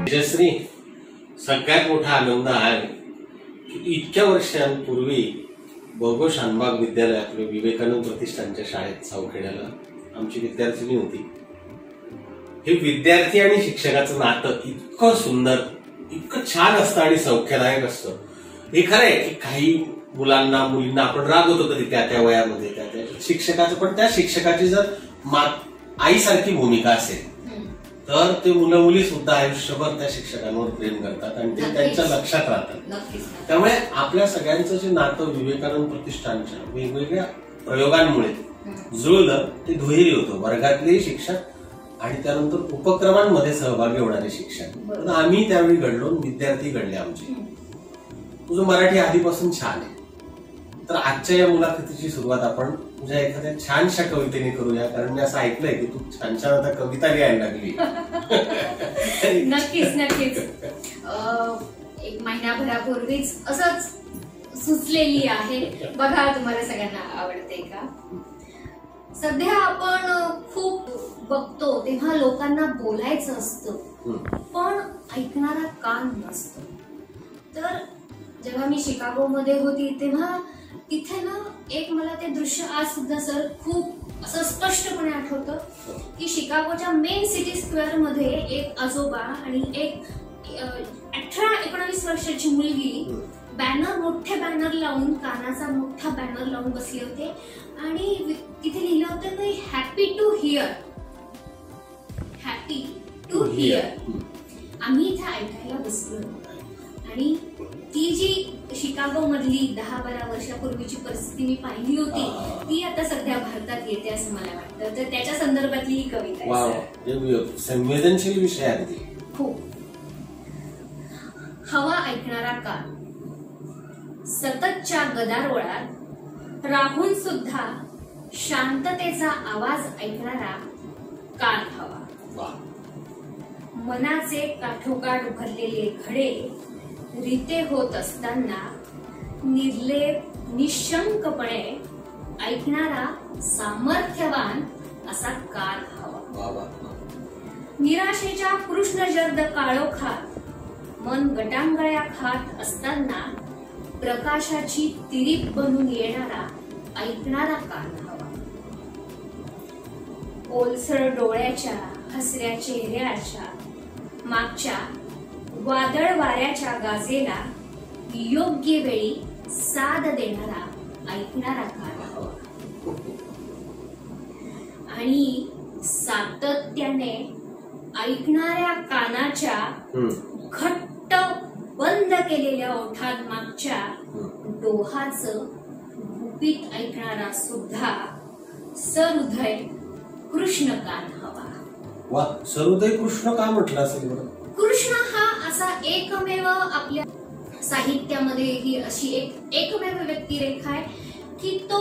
तेजश्री, सगळ्यात मोठा आनंद आहे की इतक्या वर्षांपूर्वी भोगो शानबाग विद्यालय आपल्या विवेकानंद प्रतिष्ठानच्या शाळेत सावखेड्याला आमची विद्यार्थिनी होती. हे विद्यार्थी आणि शिक्षकाचं नातं इतकं सुंदर, इतकं छान असतं आणि सौख्यदायक असतं. हे खरंय की काही मुलांना मुलींना आपण रागवतो कधी त्या त्या वयामध्ये त्या शिक्षकाचं, पण त्या शिक्षकाची जर आईसारखी भूमिका असेल तर ते मुलं मुली सुद्धा आयुष्यभर त्या शिक्षकांवर प्रेम करतात आणि ते त्यांच्या लक्षात राहतात. त्यामुळे आपल्या सगळ्यांचं जे नातं विवेकानंद प्रतिष्ठानच्या वेगवेगळ्या प्रयोगांमुळे जुळलं ते दुहेरी होतं. वर्गातले शिक्षक आणि त्यानंतर उपक्रमांमध्ये सहभागी होणारे शिक्षक. आम्ही त्यावेळी घडलो, विद्यार्थी घडले आमचे. तुझं मराठी आधीपासून छान आहे, तर आजच्या या मुलाखतीची सुरुवात आपण तुझ्या एखाद्या छानशा कवितेने करूया, कारण मी असं ऐकलंय की तू छान छान आता कविता लिहायला लागली. नक्कीच नक्कीच. एक महिन्याभरापूर्वीच असंच सुचलेली आहे. बघा तुम्हाला सगळ्यांना आवडते का? सध्या आपण खूप बघतो तेव्हा लोकांना बोलायचं असतं पण ऐकणारा कान नसतो. तर जेव्हा मी शिकागोमध्ये होती तेव्हा तिथे ना एक मला ते दृश्य आज सुद्धा सर खूप असं स्पष्टपणे आठवतं की शिकागोच्या मेन सिटी स्क्वेअर मध्ये एक आजोबा आणि एक 18-19 वर्षाची मुलगी बॅनर, मोठे बॅनर लावून, कानाचा मोठा बॅनर लावून बसले होते आणि तिथे लिहिलं होतं की happy to hear, happy to hear. आम्ही इथे ऐकायला बसलो आणि ती जी शिकागो मधली 10-12 वर्षापूर्वीची परिस्थिती मी पाहिली होती ती आता सध्या भारतात येते असं मला वाटतं. तर त्याच्या संदर्भातली ही कविता आहे. संवेदनशील विषय आहे खूप. हवा ऐकणारा कान, सततच्या गदारोळात राहून सुद्धा शांततेचा आवाज ऐकणारा कान हवा. मनाचे काठोकाठ भरलेले घडे रीते होत असताना निर्लेप निशंकपणे ऐकणारा सामर्थ्यवान असा कान हवा. निराशेच्या कृष्णजर्द काळोखात मन गटांगळ्या खात असताना प्रकाशाची तिरीप बनून येणारा ऐकणारा कान हवा. ओलसर डोळ्याच्या हसऱ्या चेहऱ्याच्या मागच्या वादळ वाऱ्याच्या गाजेला योग्य वेळी साद देणारा ऐकणारा कान हवा. आणि सातत्याने ऐकणाऱ्या कानाच्या घट्ट बंद केलेल्या ओठात मागच्या डोहाचं गुपित ऐकणारा सुद्धा सहृदय कृष्ण कान हवा. वा, सहृदय कृष्ण का म्हटलं असेल बरं? कृष्ण हा असा एकमेव आपल्या साहित्यामध्ये ही अशी एकमेव व्यक्तिरेखा आहे की तो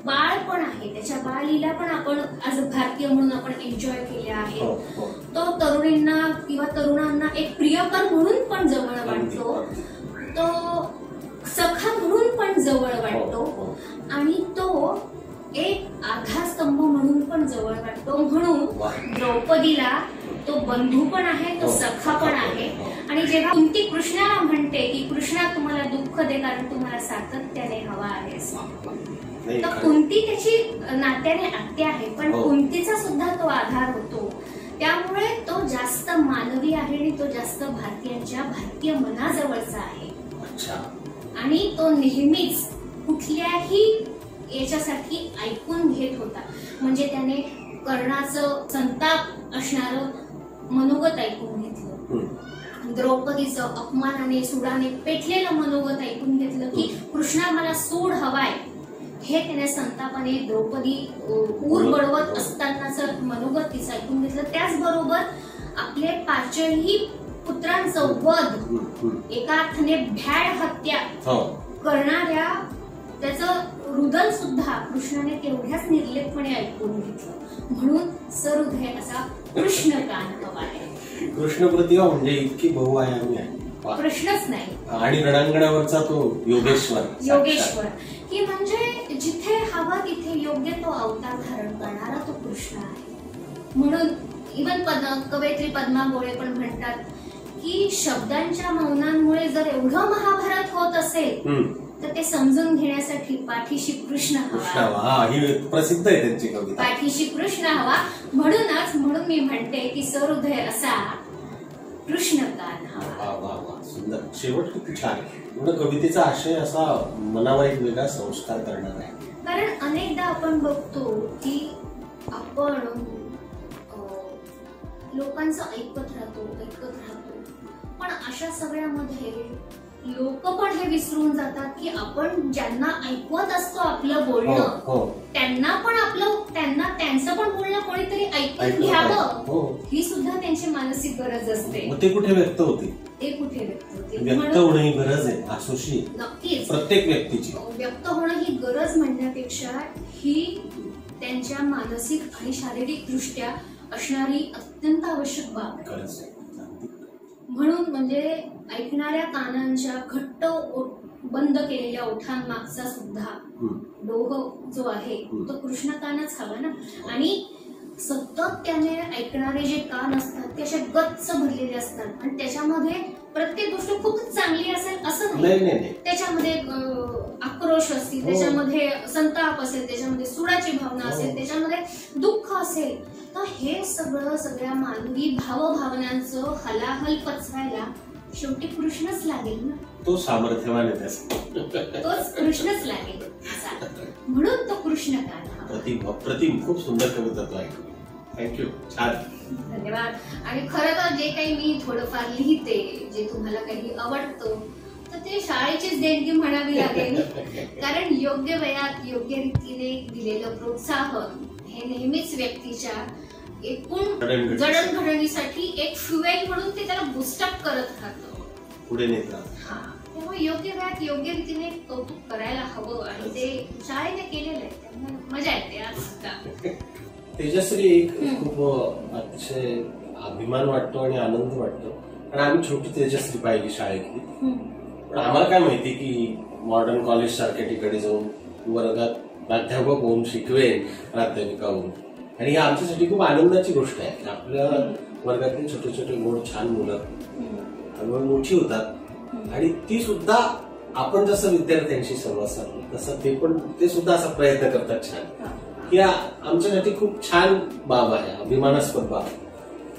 बाळपण आहे, त्याच्या बाललीला पण आपण आज भारतीय म्हणून आपण एन्जॉय केल्या आहेत. तो तरुणींना किंवा तरुणांना एक प्रियकर म्हणून पण जवळ वाटतो, तो सखा म्हणून पण जवळ वाटतो आणि तो एक आधारस्तंभ म्हणून पण जवळ वाटतो. म्हणून द्रौपदीला तो बंधू पण आहे, तो सखा पण आहे. आणि जेव्हा कुंती कृष्णाला म्हणते की कृष्णा तुम्हाला दुःख दे कारण तुम्हाला सातत्याने हवा आहेस, तर कुंती त्याची नात्याने आत्या आहे पण कुंतीचा सुद्धा तो आधार होतो. त्यामुळे तो जास्त मानवी आहे आणि तो जास्त भारतीय मनाजवळचा आहे. आणि तो नेहमीच कुठल्याही याच्यासाठी ऐकून घेत होता. म्हणजे त्याने कर्णाचं संताप असणारं मनोगत ऐकून घेतलं, द्रौपदीचं अपमानाने सुडाने पेटलेलं मनोगत ऐकून घेतलं की कृष्णा मला सूड हवाय, हे त्याने संतापाने द्रौपदी ऊर बळवत असतानाचं मनोगत तिचं ऐकून घेतलं. त्याचबरोबर आपले 5ही पुत्रांचं वध, एका अर्थाने भ्याड हत्या करणाऱ्या त्याचं रुदन सुद्धा कृष्णाने तेवढ्याच निर्लेपपणे ऐकून घेतलं. म्हणून सहृदय असा कृष्ण कान हवा आहे. कृष्ण प्रतिभा म्हणजे इतकी बहुआयामी आहे, प्रश्नच नाही. आणि रणांगणावरचा तो योगेश्वर की म्हणजे जिथे हवा तिथे योग्य तो अवतार धारण करणारा तो कृष्ण आहे. म्हणून इव्हन कवयित्री पद्मा गोळे पण म्हणतात की शब्दांच्या मौनांमुळे जर एवढं महाभारत होत असेल तर ते समजून घेण्यासाठी पाठीशी कृष्ण हवा. ही प्रसिद्ध आहे त्यांची कविता, पाठीशी कृष्ण हवा. म्हणून मी म्हणते की सहृदय असा कृष्णकान हवा. वा वा, सुंदर. शेवट किती छान. एवढं कवितेचा आशय असा मनावर एक वेगळा संस्कार करणार आहे. कारण अनेकदा आपण बघतो की आपण लोकांचं ऐकत राहतो, पण अशा सगळ्यामध्ये लोक पण हे विसरून जातात की आपण ज्यांना ऐकवत असतो आपलं बोलणं, त्यांना त्यांचं पण बोलणं कोणीतरी ऐकून घ्यावं, ही सुद्धा त्यांची मानसिक गरज असते. ते कुठे व्यक्त होते? व्यक्त होणं ही गरज आहे आसुशी. नक्कीच प्रत्येक व्यक्तीची व्यक्त होणं ही गरज म्हणण्यापेक्षा ही त्यांच्या मानसिक आणि शारीरिक दृष्ट्या असणारी अत्यंत आवश्यक बाब आहे. म्हणून म्हणजे ऐकणाऱ्या कानांच्या घट्ट बंद केलेल्या ओठांमागचा सुद्धा डोह जो आहे तो कृष्णकानच हवा ना. आणि सतत त्याने ऐकणारे जे कान असतात ते असे गच्च भरलेले असतात आणि त्याच्यामध्ये प्रत्येक गोष्ट खूपच चांगली असेल असं नाही. त्याच्यामध्ये आक्रोश असतील, त्याच्यामध्ये संताप असेल, त्याच्यामध्ये सुडाची भावना असेल, त्याच्यामध्ये दुःख असेल, तर हे सगळ्या मानवी भावभावनांचं हलाहल पचवायला शेवटी कृष्णच लागेल ना. तो सामर्थ्यवान आहे, तोच कृष्णच लागेल. म्हणून तो कृष्णकान. प्रतिम. खूप सुंदर कविता तो ऐकू. थँक्यू. छान, धन्यवाद. आणि खरं तर जे काही मी थोडंफार लिहिते, जे तुम्हाला काही आवडतं, तर ते शाळेचीच देणगी म्हणावी लागेल. कारण योग्य वयात योग्य रीतीने दिलेलं प्रोत्साहन हे नेहमीच व्यक्तीच्या एकूण जडणघडणीसाठी एक फ्युएल म्हणून ते त्याला बूस्टअप करत राहतं, पुढे नेत. त्यामुळे योग्य वयात योग्य रीतीने कौतुक करायला हवं आणि ते शाळेने केलेलं आहे, त्यामुळे मजा येते आज सुद्धा. तेजश्री, एक खूप अतिशय अभिमान वाटतो आणि आनंद वाटतो. कारण आम्ही छोटी तेजश्री पाहिली शाळेतली, पण आम्हाला काय माहिती की मॉडर्न कॉलेज सारख्या ठिकाणी जाऊन वर्गात प्राध्यापक होऊन शिकवेन, प्राध्यापिका होऊन. आणि ही आमच्यासाठी खूप आनंदाची गोष्ट आहे. आपल्या वर्गातली छोटे छोटे गोड छान मुलं हळूहळू मोठी होतात आणि ती सुद्धा आपण जसं विद्यार्थ्यांशी संवाद साधतो तसं ते सुद्धा असा प्रयत्न करतात छान. ही आमच्यासाठी खूप छान बाब आहे, अभिमानास्पद बाब.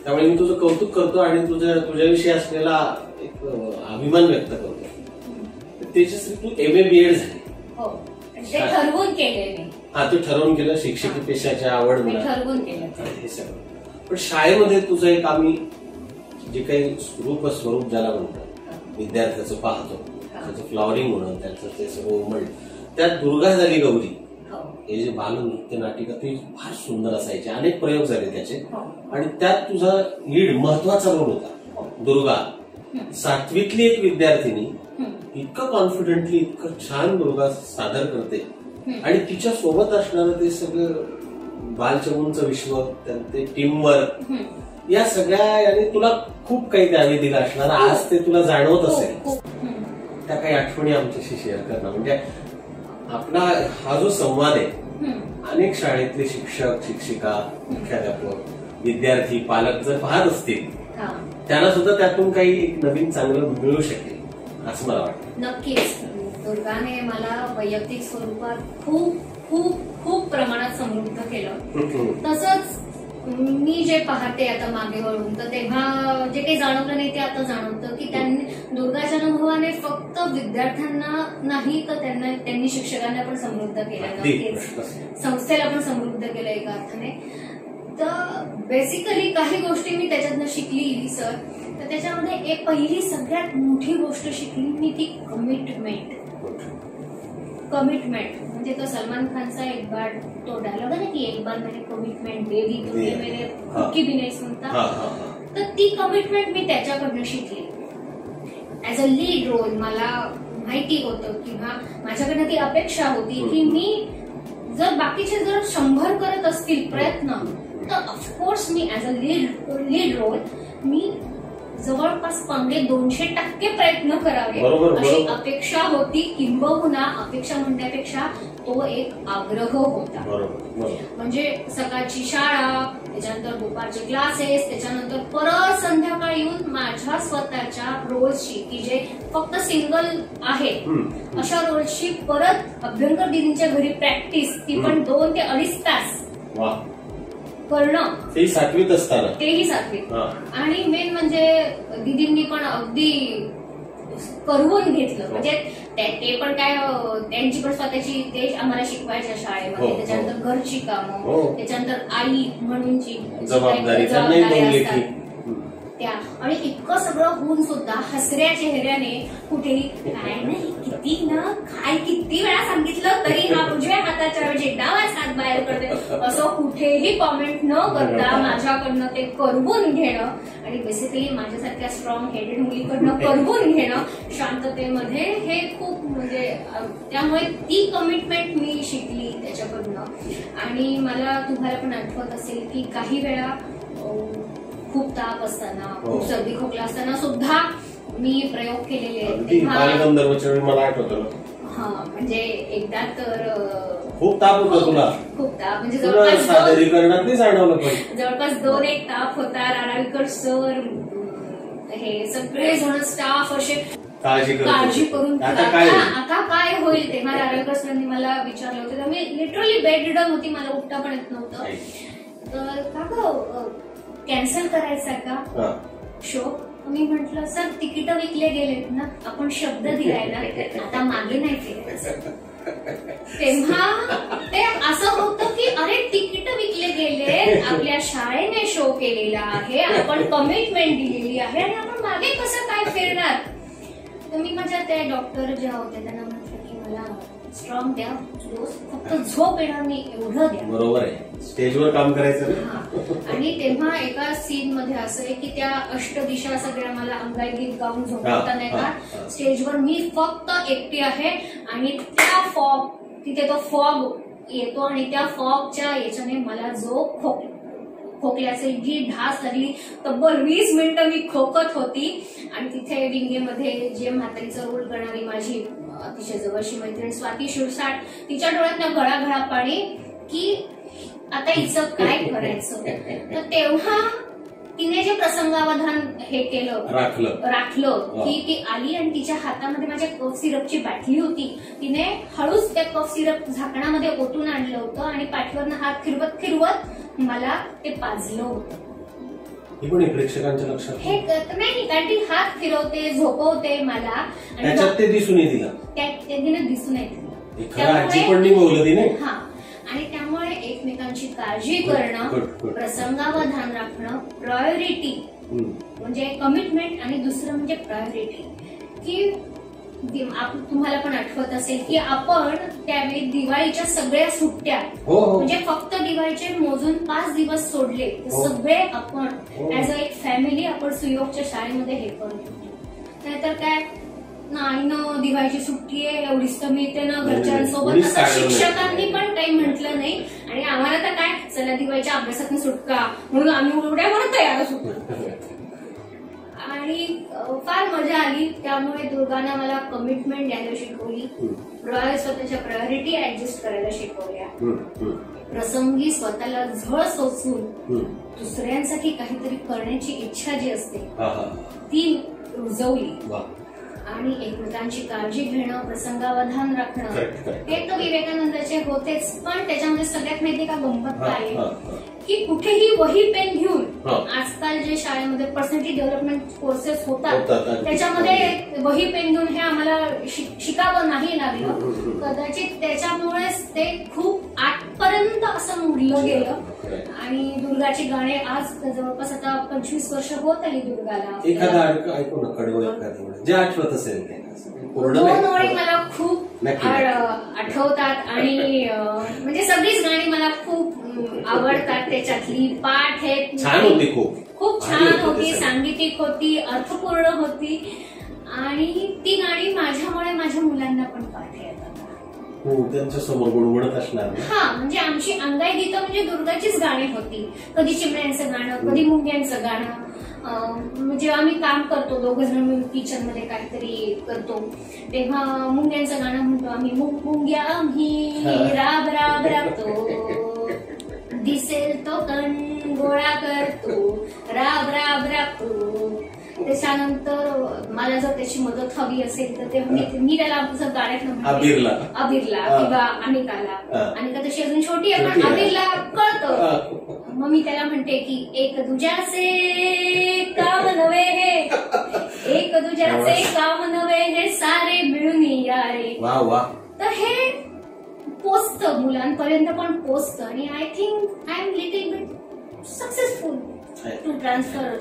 त्यामुळे मी तुझं कौतुक करतो आणि तुझ्याविषयी असलेला एक अभिमान व्यक्त करतो. तेजश्री, तू MA BEd झाली. ठरवून केले. तू ठरवून केलं. शिक्षकी पेशाच्या आवड ठरवून केलं हे सगळं. पण शाळेमध्ये तुझं एक आम्ही जे काही स्वरूप ज्याला म्हणतात विद्यार्थ्याचं पाहतो, त्याचं फ्लॉवरिंग होणं, त्याचं ते सगळं उमळ, त्यात दुर्गा झाली गौरी हे जे बालनृत्य नाटिका ती फार सुंदर असायची. अनेक प्रयोग झाले त्याचे आणि त्यात तुझा लीड महत्वाचा रोल होता. दुर्गा 7वीतली एक विद्यार्थिनी इतकं कॉन्फिडेंटली इतकं छान दुर्गा सादर करते आणि तिच्या सोबत असणारं ते सगळं बालचमूंचं विश्व, ते टीमवर्क, या सगळ्या याने तुला खूप काही द्यावे दिलं असणार. आज ते तुला जाणवत असेल. त्या काही आठवणी आमच्याशी शेअर करणं. म्हणजे आपला हा जो संवाद आहे, अनेक शाळेतले शिक्षक, शिक्षिका, मुख्याध्यापक, विद्यार्थी, पालक जर पाहत असतील त्यांना सुद्धा त्यातून काही नवीन चांगलं मिळू शकेल असं मला वाटतं. नक्कीच. दुर्गाने मला वैयक्तिक स्वरूपात खूप खूप खूप प्रमाणात समृद्ध केलं. तसंच मी जे पाहते आता मागे वळून, तर तेव्हा जे काही जाणवलं नाही ते आता जाणवतं की दुर्गाच्या अनुभवाने फक्त विद्यार्थ्यांना नाही तर त्यांनी शिक्षकांना पण समृद्ध केलं, संस्थेला पण समृद्ध केलं एका अर्थाने. तर बेसिकली काही गोष्टी मी त्याच्यातनं शिकली सर. तर त्याच्यामध्ये एक पहिली सगळ्यात मोठी गोष्ट शिकली मी ती कमिटमेंट. म्हणजे तो सलमान खानचा एक बार तो डायलॉग आहे ना की एक बार मैंने कमिटमेंट दे दी तो मेरे खुद की भी नहीं सुनता. तर ती कमिटमेंट मी त्याच्याकडनं शिकली. ऍज अ लीड रोल मला माहिती होतं किंवा माझ्याकडनं ती अपेक्षा होती की मी जर बाकीचे जर 100 करत असतील प्रयत्न, तर ऑफकोर्स मी ऍज अ लीड रोल मी जवळपास 200% प्रयत्न करावे अशी अपेक्षा होती. किंबहुना अपेक्षा म्हणण्यापेक्षा तो एक आग्रह होता. म्हणजे सकाळची शाळा, त्याच्यानंतर दुपारचे क्लासेस, त्याच्यानंतर परत संध्याकाळी येऊन माझ्या स्वतःच्या रोल्सची की जे फक्त सिंगल आहेत अशा रोल्सची परत अभ्यंकर दिदींच्या घरी प्रॅक्टिस, ती पण 2 ते 2.5 तास करणं, तेही 7वीत असताना. तेही 7वीत. आणि मेन म्हणजे दिदींनी पण अगदी करवून घेतलं. म्हणजे ते पण काय, त्यांची पण स्वतःची ते आम्हाला शिकवायच्या शाळेमध्ये. त्याच्यानंतर घरची कामं, त्याच्यानंतर आई म्हणूनची जबाबदारी असतात त्या. आणि इतकं सगळं होऊन सुद्धा हसऱ्या चेहऱ्याने कुठेही काय नाही, किती ना काय किती वेळा सांगितलं तरी हा उजव्या हाताच्या ऐवजी डावाच हात बाहेर करते असं कुठेही कॉमेंट न करता माझ्याकडनं ते करवून घेणं, आणि बेसिकली माझ्यासारख्या स्ट्रॉंग हेडेड मुलीकडनं करवून घेणं शांततेमध्ये, हे खूप म्हणजे त्यामुळे ती कमिटमेंट मी शिकली त्याच्याकडनं. आणि मला तुम्हाला पण आठवत असेल की काही वेळा खूप ताप असताना, खूप सर्दी खोकला असताना सुद्धा मी प्रयोग केलेले. मला आठवतं. हा, म्हणजे एकदा तर खूप ताप होता तुला. खूप ताप म्हणजे सादरीकरणात नाही जाणवलं, पण जवळपास 2-1 ताप होता. राणाविकर सर, हे सगळे जण स्टाफ असे काळजी करून आता काय होईल तेव्हा राणाविकर सरांनी मला विचारलं होतं. मी लिटरली बेड रिडन होती, मला उठता पण येत नव्हतं. तर का कॅन्सल करायचा का शो? मी म्हंटल सर तिकीट विकले गेलेत ना, आपण शब्द दिलाय ना, आता मागे नाही फिरायचं. तेव्हा ते असं होतं की अरे तिकीट विकले गेले, आपल्या शाळेने शो केलेला आहे, आपण कमिटमेंट दिलेली आहे आणि आपण मागे कसं काय फिरणार. तर मी माझ्या त्या डॉक्टर ज्या होत्या त्यांना म्हटलं की मला स्ट्रॉंग द्या, फक्त झोप येणार नाही एवढं द्या. बरोबर आहे, स्टेजवर काम करायचं. आणि तेव्हा एका सीन मध्ये असं आहे की त्या अष्टदिशा सगळ्या मला अंगाईगीत गाऊन झोपवता नाही का, स्टेजवर मी फक्त एकटी आहे आणि त्या फॉग, तिथे तो फॉग येतो आणि त्या फॉगच्या याच्याने मला जो खोकल्याची जी ढास लागली, तब्बल 20 मिनिटं मी खोकत होती. आणि तिथे विंगेमध्ये जे म्हातारीचा रोल करणारी माझी अतिशय जवळची मैत्रीण स्वाती शिरसाट, तिच्या डोळ्यातनं गळागळा पाणी की आता हिचं काय करायचं. तर तेव्हा तिने जे प्रसंगावधान हे केलं, राखलं की ती आली आणि तिच्या हातामध्ये माझ्या कफ सिरपची बाटली होती. तिने हळूच त्या कफ सिरप झाकणामध्ये ओतून आणलं होतं आणि पाठीवरनं हात फिरवत मला ते पाजलं होतं. प्रेक्षकांच्या लक्षात हे नाही, कारण ती हात फिरवते, झोपवते मला, त्याच्यात ते दिसून येते, तिने दिसून येते. हा, आणि त्यामुळे एकमेकांची काळजी करणं, प्रसंगावधान राखणं, प्रायोरिटी म्हणजे कमिटमेंट, आणि दुसरं म्हणजे प्रायोरिटी. की तुम्हाला पण आठवत असेल की आपण त्यावेळी दिवाळीच्या सगळ्या सुट्ट्या, म्हणजे फक्त दिवाळीचे मोजून 5 दिवस सोडले, सगळे आपण ऍज अ एक फॅमिली आपण सुयोगच्या शाळेमध्ये हे करतो. नाहीतर काय नाही ना, दिवाळीची सुट्टी आहे एवढीच तर मिळते ना घरच्यांसोबत, असं शिक्षकांनी पण काही म्हटलं नाही. आणि आम्हाला तर काय, चला दिवाळीच्या अभ्यासातून सुटका म्हणून आम्ही उड्यावर तयार होतो. आणि फार मजा आली. त्यामुळे दुर्गाने मला कमिटमेंट द्यायला शिकवली, स्वतःच्या प्रायोरिटी ऍडजस्ट करायला शिकवल्या, प्रसंगी स्वतःला झळ सोसून दुसऱ्यांसाठी काहीतरी करण्याची इच्छा जी असते ती रुजवली, आणि एकमेकांची काळजी घेणं, प्रसंगावधान राखणं, हे तर विवेकानंदाचे होतेच. पण त्याच्यामध्ये सगळ्यात माहिती का गंमत काय, की कुठेही वही पेन घेऊन आजकाल जे शाळेमध्ये पर्सनॅलिटी डेव्हलपमेंट कोर्सेस होतात त्याच्यामध्ये वही पेन घेऊन हे आम्हाला शिकावं नाही लागलं. कदाचित त्याच्यामुळेच ते खूप आठपर्यंत असं मुडलं गेलं. आणि दुर्गाची गाणे आज जवळपास आता 25 वर्ष होत आली दुर्गाला. एखादा ऐकू ना, कडवं जे आठवत असेल ते 2 ओळी मला खूप आठवतात. आणि म्हणजे सगळीच गाणी मला खूप आवडतात. त्याच्यातली पाठ हे खूप छान होती, सांगीतिक होती, अर्थपूर्ण होती. आणि ती गाणी माझ्यामुळे माझ्या मुलांना पण पाठ येतात. त्यांच्या समोर गुणगुणत असणार. हा, म्हणजे आमची अंगाई गीतं म्हणजे दुर्गाचीच गाणी होती. कधी चिमण्यांचं गाणं, कधी मुंग्यांचं गाणं. जेव्हा आम्ही काम करतो, 2 जण मिळून किचन मध्ये काहीतरी करतो, तेव्हा मुंग्यांचं गाणं म्हणतो आम्ही, मुंग्या आम्ही राब राब राबतो, दिसेल तो कण गोळा कर तू राब राब राब तू. त्याच्यानंतर मला जर त्याची मदत हवी असेल तर ते मी त्याला गाण्यात अबीरला किंवा अनिका तशी अजून छोटी आहे पण अबीरला कळतं. मग मी त्याला म्हणते की एक दुजाचे काम नव्हे हे, एक दुजाचे काम नव्हे हे सारे मिळून या रे. तर हे पोचतं मुलांपर्यंत पण पोचतं आणि I think I am little bit successful to transfer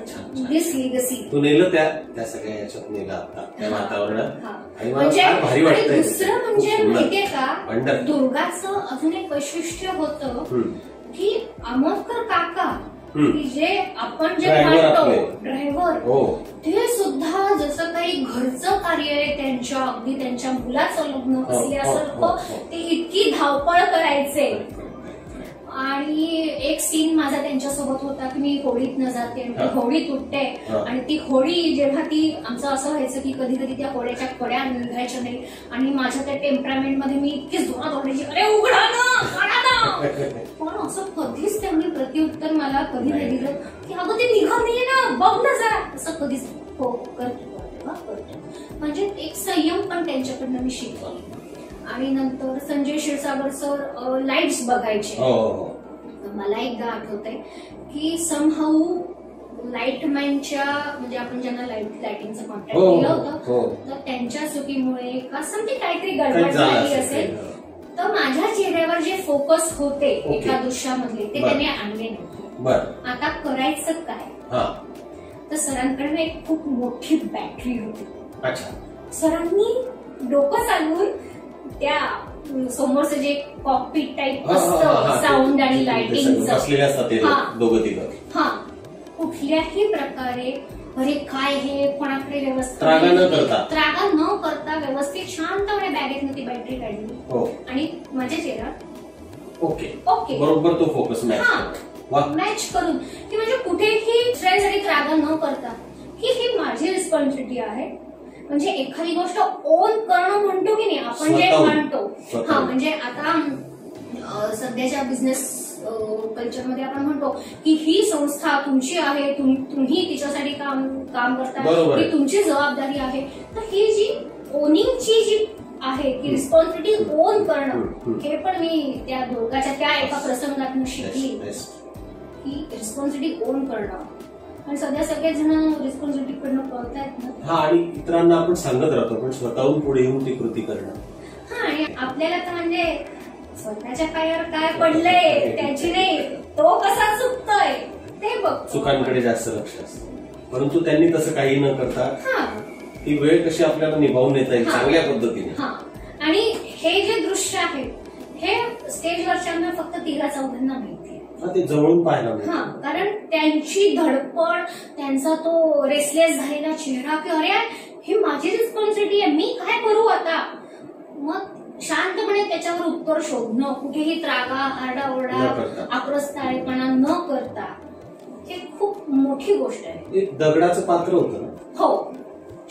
this legacy. तू नेलं त्या सगळ्या याच्यात नेलं आता त्या वातावरणात आणि मला म्हणजे फार भारी वाटतंय. दुसरं म्हणजे माहितीये का दुर्गाचं अजून एक वैशिष्ट्य होतं की आमोदकर काका की जे आपण जे म्हणतो ड्रायव्हर ते सुद्धा जसं काही घरचं कार्य आहे त्यांच्या अगदी त्यांच्या मुलाचं लग्न असल्यासारखं ते इतकी धावपळ करायचे. आणि एक सीन माझा त्यांच्यासोबत होता की मी होळीत जाते आणि होळीत उठते आणि ती होळी जेव्हा ती आमचं असं व्हायचं की कधी कधी त्या होळ्याच्या कड्या निघायच्या नाही आणि माझ्या त्या टेम्परामेंटमध्ये मी इतकीच जोरात ओरडायची अरे उघडा ना. पण असं कधीच त्यांनी प्रत्युत्तर मला कधी नाही दिलं की अगं ते निघत नाहीये ना बघ ना जरा. असं कधीच हो करतो. म्हणजे एक संयम पण त्यांच्याकडनं मी शिकवली. आणि नंतर संजय क्षीरसागर सर लाईट्स बघायचे. मला एकदा आठवतंय की समहाऊ लाईटमॅनच्या म्हणजे आपण ज्यांना लाईटिंगचं कॉन्ट्रॅक्ट दिलं होतं तर त्यांच्या चुकीमुळे का समथिंग काहीतरी गडबड झाली असेल तर माझ्या चेहऱ्यावर जे फोकस होते एका दृश्यामधले ते त्याने आणले नव्हते. आता करायचं काय तर सरांकडे एक खूप मोठी बॅटरी होती. सरांनी डोकं चालवून त्या समोरचं जे कॉकपिट टाईप असतं साऊंड आणि लाइटिंगचं कुठल्याही प्रकारे अरे काय हे कोणाकडे व्यवस्थित त्रागा न करता व्यवस्थित शांतपणे बॅगेतनं ती बॅटरी काढली आणि माझ्या चेहऱ्यावर ओके बरोबर तो फोकस मॅच करून की म्हणजे कुठेही दुसऱ्यासाठी त्रागा न करता की ही माझी रिस्पॉन्सिबिलिटी आहे. म्हणजे एखादी गोष्ट ओन करणं म्हणतो की नाही आपण जे म्हणतो म्हणजे आता सध्याच्या बिझनेस कल्चरमध्ये आपण म्हणतो की ही संस्था तुमची आहे तुम्ही तिच्यासाठी काम करता ही तुमची जबाबदारी आहे. तर ही जी ओनिंगची जी आहे की रिस्पॉन्सिबिलिटी ओन करणं हे पण मी त्या दोघांच्या त्या एका प्रसंगातून शिकली की रिस्पॉन्सिबिलिटी ओन करणं. आणि सध्या सगळेच जण रिस्पॉन्सिबिलिटी कडनं पळतायत ना. आणि इतरांना आपण सांगत राहतो पण स्वतःहून पुढे येऊन ती कृती करणं. आणि आपल्याला तर म्हणजे स्वतःच्या पायावर काय पडलंय त्याची नाही तो कसा चुकतोय ते बघ. चुकांकडे जास्त लक्ष असतं परंतु त्यांनी तसं काही न करता ती वेळ कशी आपल्याला निभावून नेता येईल चांगल्या पद्धतीने. आणि हे जे दृश्य आहे हे स्टेजवरच्यांना फक्त 13-14 माहिती ते जवळून पाहायला कारण त्यांची धडपड त्यांचा तो रेसलेस झालेला चेहरा की अरे ही माझी रिस्पॉन्सिबिलिटी आहे मी काय करू आता. मग शांतपणे त्याच्यावर उत्तर शोधणं कुठेही त्रागा आरडाओरडा आक्रस्ताळेपणा न करता हे खूप मोठी गोष्ट आहे. एक दगडाचं पात्र होतं ना. हो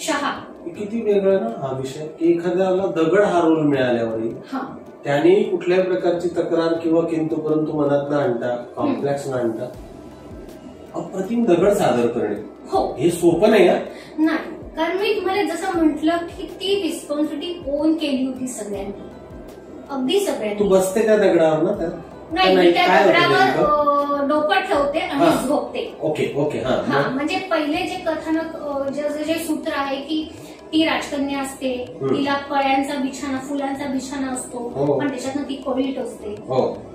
शहा किती वेगळं ना हा विषय की एखाद्याला दगड हा रोल मिळाल्यावरही त्याने कुठल्याही प्रकारची तक्रार किंवा किंतु परंतु मनात न आणता कॉम्प्लेक्स न आणता अप्रतिम दगड सादर करणे हे सोपं नाही. कारण मी तुम्हाला जसं म्हटलं की ती रिस्पॉन्सिबिलिटी ओन केली होती सगळ्यांनी अगदी सगळ्यांनी. तू बसते त्या दगडावर ना नाही त्या दगडावर डोकं ठेवते आणि झोपते. ओके म्हणजे पहिले जे कथानक जे सूत्र आहे की ती राजकन्या असते तिला कळ्यांचा बिछाना फुलांचा बिछाना असतो पण त्याच्यातनं ती कळी टोचते.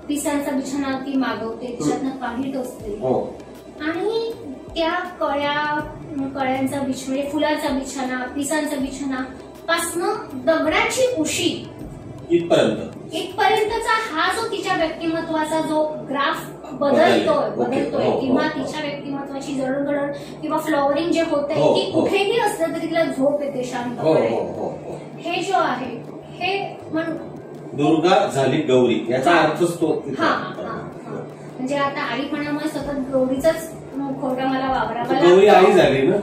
पिसांचा बिछाना ती मागवते त्याच्यातनं काही टोचते आणि त्या कळ्यांचा बिछाना फुलांचा बिछाना पिसांचा बिछाना पासनं दगडाची उशी इथपर्यंतचा हा जो तिच्या व्यक्तिमत्वाचा जो ग्राफ बदलतोय किंवा तिच्या व्यक्तिमत्वाची जडणघडण किंवा फ्लॉवरिंग जे होतंय ती कुठेही असलं तरी तिला झोप येते शांतपणे. हे जो आहे हे दुर्गा झाली गौरी याचा अर्थच तो. म्हणजे आता आईपणामुळे सतत गौरीचाच खोटा मला वापरावा गौरी आई झाली ना.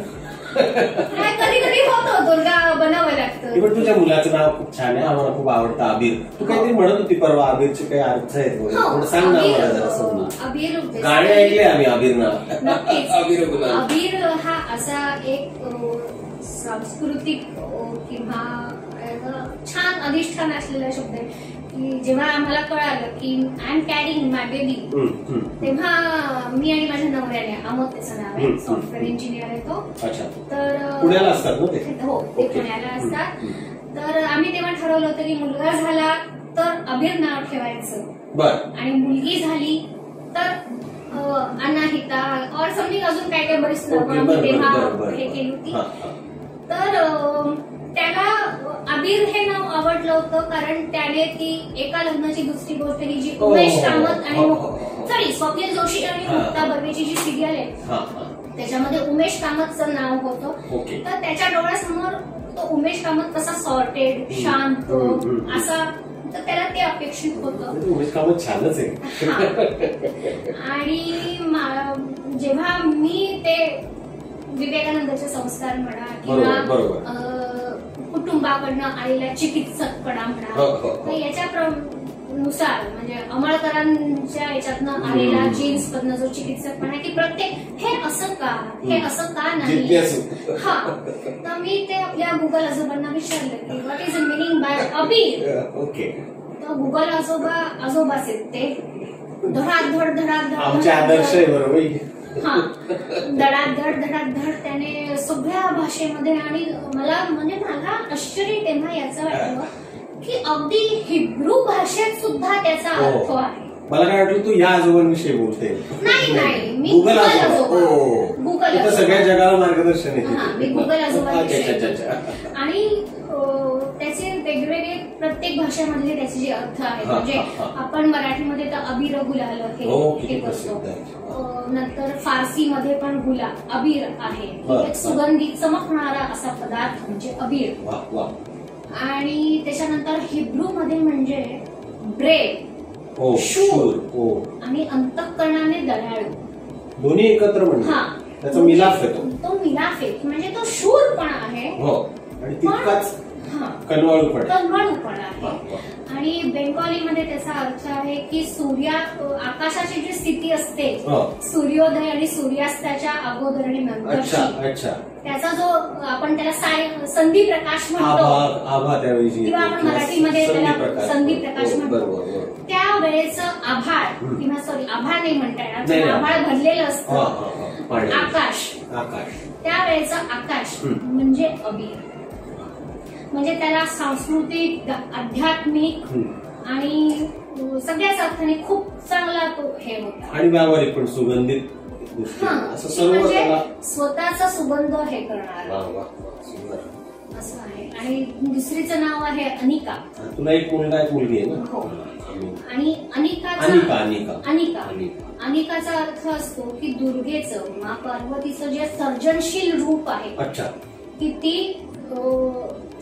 कधी कधी होतं दुर्गा बनावं लागतं पण तुझ्या मुलाचं नाव खूप छान आहे, आम्हाला खूप आवडतं अबीर. तू काहीतरी म्हणत होती परवा अबीरचे काही अर्थ आहेत वगैरे, थोडं सांग ना मला जरा समजून. अबीर गाणे ऐकले आम्ही अबीर नाव. नक्कीच. अबीर गुलाल. अबीर हा असा एक सांस्कृतिक किंवा छान अधिष्ठान असलेला शब्द आहे की जेव्हा आम्हाला कळालं की I am carrying my baby, तेव्हा मी आणि माझ्या नवऱ्याने, अमोद त्याचं नाव आहे, सॉफ्टवेअर इंजिनियर आहे तो. तर पुण्याला असतात ना ते? हो, ते पुण्याला असतात. तर आम्ही तेव्हा ठरवलं होतं की मुलगा झाला तर अबीर नाव ठेवायचं, आणि मुलगी झाली तर अनाहिता और समथिंग अजून काय काय बरीच नावं तेव्हा हे केली होती. तर त्याला अबीर हे नाव आवडलं होतं कारण त्याने ती एका लग्नाची दुसरी गोष्ट ही जी उमेश कामत आणि स्वप्नील जोशी आणि मुक्ता बर्वेची जी सिरियल आहे त्याच्यामध्ये उमेश कामतचं नाव होतं. तर त्याच्या डोळ्यासमोर तो उमेश कामत कसा सॉर्टेड, शांत असा, तर त्याला ते अपेक्षित होतं. उमेश कामत छानच आहे. आणि जेव्हा मी ते विवेकानंदाचे संस्कार म्हणा किंवा कुटुंबाकडनं आलेला चिकित्सकपणा म्हणा, तर याच्या नुसार म्हणजे अमळकरांच्या याच्यातनं आलेला जीन्स मधनं जो चिकित्सकपणा की प्रत्येक हे असं का, हे असं का नाही. हा, तर मी ते आपल्या गुगल आजोबांना विचारलं की what is the meaning by Abir. तर गुगल आजोबाच आहेत ते, धडाधड आमचे आदर्श आहे. बरोबर. हा, धडाधड त्याने सगळ्या भाषेमध्ये, आणि मला आश्चर्य तेव्हा याचं वाटलं की अगदी हिब्रू भाषेत सुद्धा त्याचा अर्थ आहे. मला काय वाटलं तू या आजोबांविषयी बोलते. नाही, मी गुगल आजोबा सगळ्या जगाला मार्गदर्शन आहे. मी गुगल आजोबा. आणि त्याचे वेगवेगळे प्रत्येक भाषेमधले त्याचे जे अर्थ आहेत, म्हणजे आपण मराठीमध्ये तर अबीर गुलाल हे करतो, नंतर फारसीमध्ये पण अबीर आहे, एक सुगंधी चमकणारा असा पदार्थ म्हणजे अबीर. आणि त्याच्यानंतर हिब्रू मध्ये म्हणजे ब्रेड, शूर आणि अंतःकरणाने दयाळू, दोन्ही एकत्र म्हणजे त्याचा मिलाफ येतो. तो मिलाफ आहे म्हणजे तो शूरपणा आहे आणि तितकाच कनवाळूपणा आहे. आणि बेंगॉलीमध्ये त्याचा अर्थ आहे की आकाशाची जी स्थिती असते सूर्योदय आणि सूर्यास्ताच्या अगोदर आणि नंतरची, त्याचा जो आपण त्याला संधी प्रकाश म्हणतो किंवा आपण मराठीमध्ये त्याला संधी प्रकाश म्हणतो, त्यावेळेचं आभाळ किंवा आभाळ नाही म्हणता येणार, आभाळ भरलेलं असतं आकाश, त्यावेळेचं आकाश म्हणजे अबीर. म्हणजे त्याला सांस्कृतिक, आध्यात्मिक आणि सगळ्याच अर्थाने खूप चांगला तो हे होता. आणि व्यावहारिक पण सुगंधित म्हणजे स्वतःचा सुगंध हे करणार असं आहे. आणि दुसरीचं नाव आहे अनिका. तुला एक मुलगा एक मुलगी आहे ना? हो. आणि अनिकाचा अर्थ असतो की दुर्गेचं, मा पार्वतीचं जे सर्जनशील रूप आहे, की ती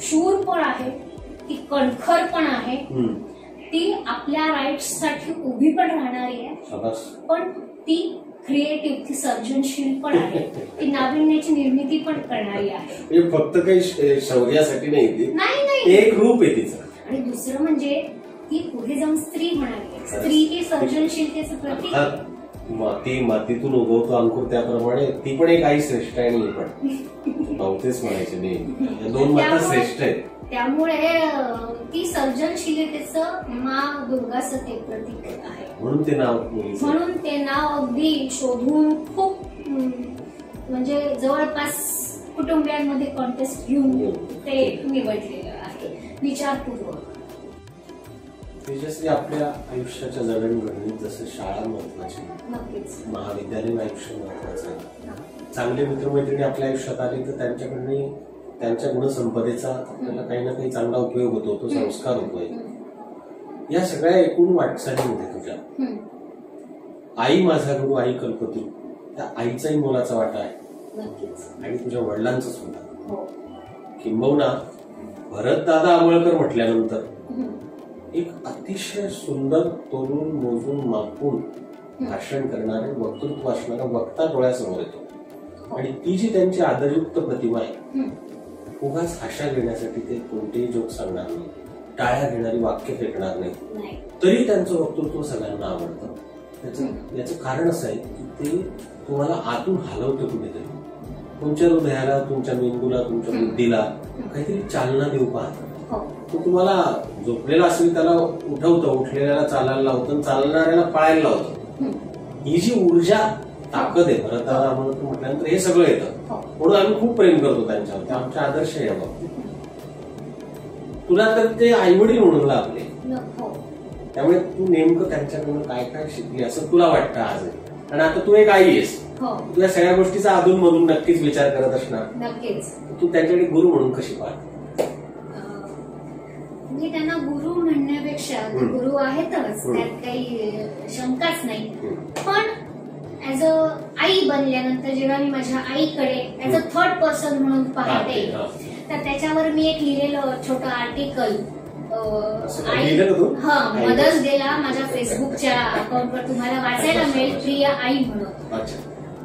शूर पण आहे, ती कणखर पण आहे, ती आपल्या राईट्स साठी उभी पण राहणारी आहे, पण ती क्रिएटिव्ह, ती सर्जनशील पण आहे, ती नाविन्याची निर्मिती पण करणारी आहे. फक्त काही शौर्यासाठी नाही, एक रूप आहे तिचं. आणि दुसरं म्हणजे ती पुढे जाऊन स्त्री म्हणाली आहे. स्त्री ही सर्जनशीलतेचं प्रतीक. मातीतून उगवतो अंकुर, त्याप्रमाणे ती पण एक आई श्रेष्ठ आहे. आणि पण नव्हतेच म्हणायचे नाही, दोन माता श्रेष्ठ आहेत. त्यामुळे ती सर्जनशीलतेचं मा दुर्गाचं ते प्रतीक आहे. म्हणून ते नाव अगदी शोधून खूप म्हणजे जवळपास कुटुंबियांमध्ये कॉन्टेस्ट घेऊन ते निवडलेलं आहे विचारपूर्वक. तेजस्वी, आपल्या आयुष्याच्या जडणघडणीत जसं शाळा महत्वाची, महाविद्यालयीन आयुष्य महत्वाचं आहे, चांगले मित्रमैत्रिणी आपल्या आयुष्यात आले तर त्यांच्याकडनं त्यांच्या गुणसंपदेचा आपल्याला काही ना काही चांगला उपयोग होतो, तो संस्कार होतोय. या सगळ्या एकूण वाटचालीमध्ये तुझ्या आई माझा गुरु, आई कल्पतरू, त्या आईचाही मोलाचा वाटा आहे आणि तुझ्या वडिलांचा सुद्धा. किंबहुना भरतदादा अमळकर म्हटल्यानंतर एक अतिशय सुंदर, तोरून मोजून मापून भाषण करणारे, वक्तृत्व असणारा वक्ता डोळ्यासमोर येतो. आणि ती जी त्यांची आदरयुक्त प्रतिमा आहे उगाच आशा घेण्यासाठी ते कोणतेही जोक सांगणार नाही, टाळ्या घेणारी वाक्य फेकणार नाही, नाही. तरी त्यांचं वक्तृत्व सगळ्यांना आवडतं. याचं कारण असं आहे की ते तुम्हाला आतून हलवतं कुठेतरी, तुमच्या हृदयाला, तुमच्या मेंदूला, तुमच्या बुद्धीला काहीतरी चालना देऊ पाहतं. तो तुम्हाला झोपलेला असेल त्याला उठवतं, उठलेल्याला चालायला लावतं, चालणाऱ्याला पळायला लावतं. ही जी ऊर्जा, ताकद आहे भरताला म्हटल्यानंतर हे सगळं येतं. म्हणून आम्ही खूप प्रेम करतो त्यांच्यावर, ते आमचे आदर्श आहे बाबतीत. तुला तर ते आईवडील म्हणून लागले, त्यामुळे तू नेमकं त्यांच्याकडून काय काय शिकली असं तुला वाटतं आज. आणि आता तू एक आई आहेस, तुला सगळ्या गोष्टीचा अधून मधून नक्कीच विचार करत असणार. नक्कीच. तू त्यांच्याकडे गुरु म्हणून कशी पाहते? मी त्यांना गुरु म्हणण्यापेक्षा गुरु आहेतच, त्यात काही शंकाच नाही. पण ऍज अ आई बनल्यानंतर जेव्हा मी माझ्या आईकडे ऍज अ थर्ड पर्सन म्हणून पाहते, तर त्याच्यावर मी एक लिहिलेलं छोटं आर्टिकल मदर्स डेला माझ्या फेसबुकच्या अकाउंटवर तुम्हाला वाचायला मिळेल, प्रिय आई म्हणून.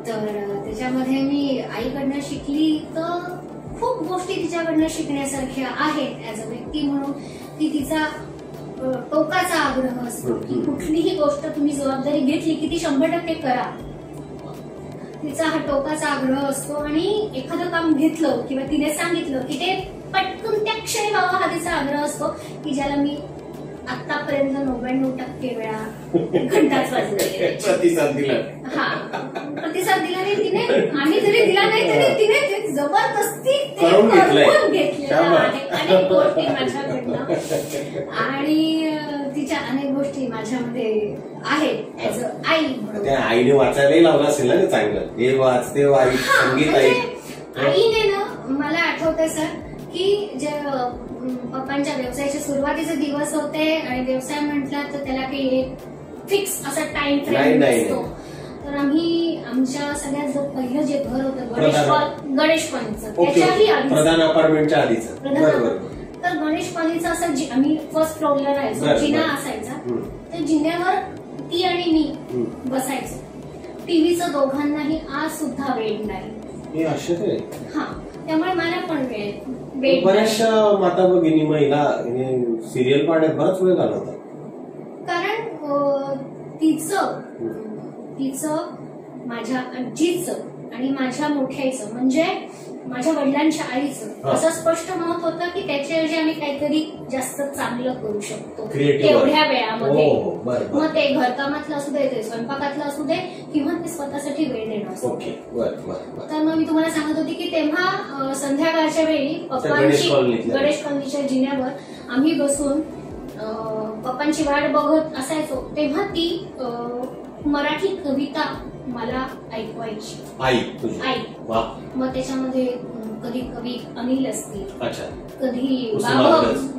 तर त्याच्यामध्ये मी आईकडनं शिकली तर खूप गोष्टी तिच्याकडनं शिकण्यासारख्या आहेत. ऍज अ व्यक्ती म्हणून ती तिचा टोकाचा आग्रह असतो की कुठलीही गोष्ट तुम्ही जबाबदारी घेतली की ती 100% करा. तिचा हा टोकाचा आग्रह असतो आणि एखादं काम घेतलं किंवा तिने सांगितलं की ते पटकन त्या क्षणी व्हावं हा तिचा आग्रह असतो, की ज्याला मी आतापर्यंत 99% वेळा घंटाच वाजवले. प्रतिसाद दिला. हा, प्रतिसाद दिला नाही तिने, आम्ही जरी दिला नाही तरी तिने ते जबरदस्ती करून घेतलेलं आहे. अनेक गोष्टी माझ्याकडनं आणि तिच्या अनेक गोष्टी माझ्यामध्ये आहेत ऍज अ आई म्हणून. त्या आईने वाचायलाही लावलं असेल ना ते चांगलं, हे वाच ते वाच, संगीत आई. आईने ना, मला आठवतंय सर की जे पप्पांच्या व्यवसायाचे सुरुवातीचे दिवस होते आणि व्यवसाय म्हटला तर त्याला काही फिक्स असा टाइम फ्रेम नसतो. तर आम्ही आमच्या सगळ्यात जो पहिलं जे घर होतं गणेश कॉलनीचं, त्याच्याही आधी प्रधान अपार्टमेंटच्या आधीचं, तर गणेश कॉलनीचं असं आम्ही फर्स्ट फ्लोअरला राहायचो, जिना असायचा. तर जिन्यावर ती आणि मी बसायचो. टीव्हीचं दोघांनाही आज सुद्धा वेळ नाही. हा, त्यामुळे मला पण वेळ बऱ्याचशा माता भगिनी महिला सिरियल पाहण्यात बराच वेळ घालवतात. कारण तिचं माझ्या आजीचं आणि माझ्या मोठ्याचं म्हणजे माझ्या वडिलांच्या आईचं असं स्पष्ट मत होतं की त्याच्याऐवजी आम्ही काहीतरी जास्त चांगलं करू शकतो तेवढ्या वेळामध्ये. मग ते घरकामातलं असू दे, ते स्वयंपाकातलं असू दे, किंवा ते स्वतःसाठी वेळ देणं असू दे. तर मग मी तुम्हाला सांगत होती की तेव्हा संध्याकाळच्या वेळी पप्पांची गणेश कॉलनीच्या जिन्यावर आम्ही बसून पप्पांची वाट बघत असायचो. तेव्हा ती मराठी कविता मला ऐकवायची आई. मग त्याच्यामध्ये कधी कवी अनिल असतील, कधी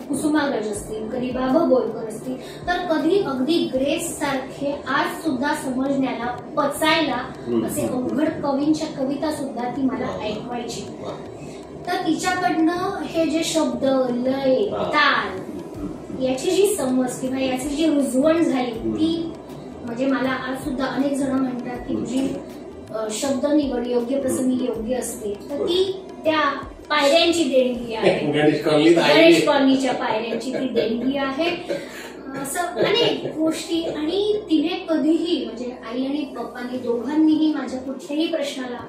कुसुमाग्रज असतील, कधी बाबा बोलकर असतील, तर कधी अगदी ग्रेस सारखे आज सुद्धा समजण्याला पचायला असे अवघड कवींच्या कविता सुद्धा ती मला ऐकवायची. तर तिच्याकडनं हे जे शब्द, लय, ताल याची जी समज किंवा याची जी रुजवण झाली ती म्हणजे मला आज सुद्धा अनेक जण म्हणतात की तुझी शब्द निवड योग्य प्रसंगी योग्य असते. तर ती त्या पायऱ्यांची देणगी आहे, गणेश कॉलनीच्या पायऱ्यांची ती देणगी आहे. असं अनेक गोष्टी. आणि तिने कधीही म्हणजे आई आणि पप्पांनी दोघांनीही माझ्या कुठल्याही प्रश्नाला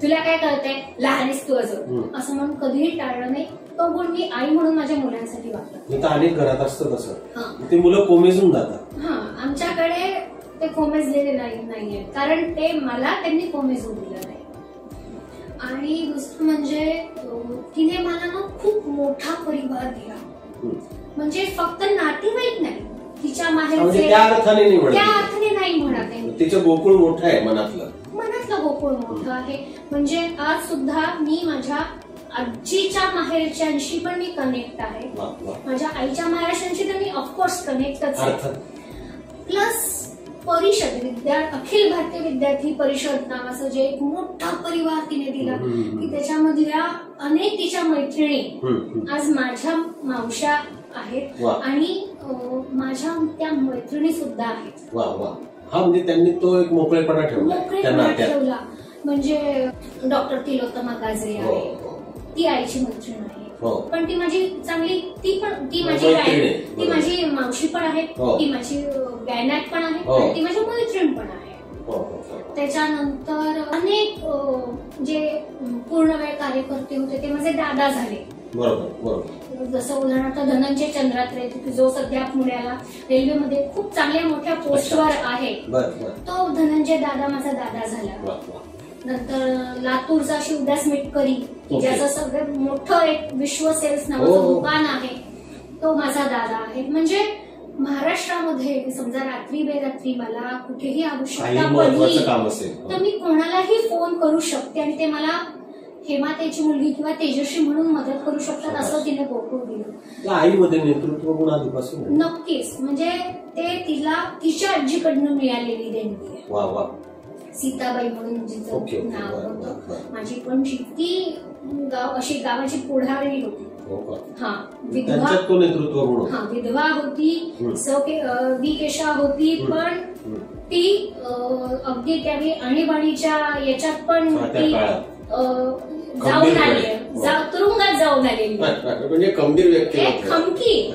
तुला काय कळतंय, लहानच तू असं म्हणून कधीही टाळलं नाही. तो गुण मी आई म्हणून माझ्या मुलांसाठी वापरते. अनेक घरात असतं तसं, ते मुलं कोमेजून जातात. हा, आमच्याकडे ते कोमेजलेले नाहीये, कारण ते मला त्यांनी कोमेजून दिलं नाही. आणि दुसरं म्हणजे तिने मला ना खूप मोठा परिवार दिला. म्हणजे फक्त नातेवाईक नाही, तिच्या माहेरचे त्या अर्थाने नाही म्हणत आहे. तिचं गोकुळ मोठं आहे, मनातलं गोकुळ मोठं आहे. म्हणजे आज सुद्धा मी माझ्या आजीच्या माहेरच्यांशी पण मी कनेक्ट आहे, माझ्या आईच्या माहेरच्यांशी तर मी ऑफकोर्स कनेक्टच आहे. प्लस परिषद अखिल भारतीय विद्यार्थी परिषद नावाचं जे एक मोठा परिवार तिने दिला की त्याच्यामधल्या अनेक तिच्या मैत्रिणी आज माझ्या मावश्या आहेत आणि माझ्या त्या मैत्रिणी सुद्धा आहेत. हा, म्हणजे त्यांनी तो एक मोकळेपणा ठेवला. म्हणजे डॉक्टर तिलोत्तमा काजरे आहे, ती आईची मैत्रीण आहे. हो. पण ती माझी चांगली, ती माझी मैत्रीण आहे. ती माझी मावशी पण आहे, हो. ती माझी गायनाट पण आहे, हो. आणि ती माझी मैत्रीण पण आहे. हो. त्याच्यानंतर अनेक जे पूर्ण वेळ कार्यकर्ते होते ते माझे दादा झाले. बरोबर. जसं उदाहरणार्थ धनंजय चंद्रात्रे, जो सध्या पुण्याला रेल्वेमध्ये खूप चांगल्या मोठ्या पोस्टवर आहे, तो धनंजय दादा माझा दादा झाला. नंतर लातूरचा शिवदास मिटकरी, ज्याचं सगळ्यात मोठं एक विश्व सेल्स नावाचं दुकान आहे, तो माझा दादा आहे. म्हणजे महाराष्ट्रामध्ये समजा रात्री बेरात्री मला कुठेही आवश्यकता पडली तर मी कोणालाही फोन करू शकते आणि ते मला हेमातेची मुलगी किंवा तेजस्वी म्हणून मदत करू शकतात, असं तिने बोलून दिलं. आईमध्ये नेतृत्व गुण आधीपासून नक्कीच. म्हणजे ते तिला तिच्या आजीकडनं मिळालेली देणगी आहे. सीताबाई म्हणून जिचं नाव होतं, माझी पण ती अशी गावाची पुढारी होती. विधवा होती, वी केशा होती, पण ती अगदी त्यावेळी आणीबाणीच्या याच्यात पण ती जाऊन आली, तुरुंगात जाऊन आलेली, म्हणजे खंबीर व्यक्ती, खमकी.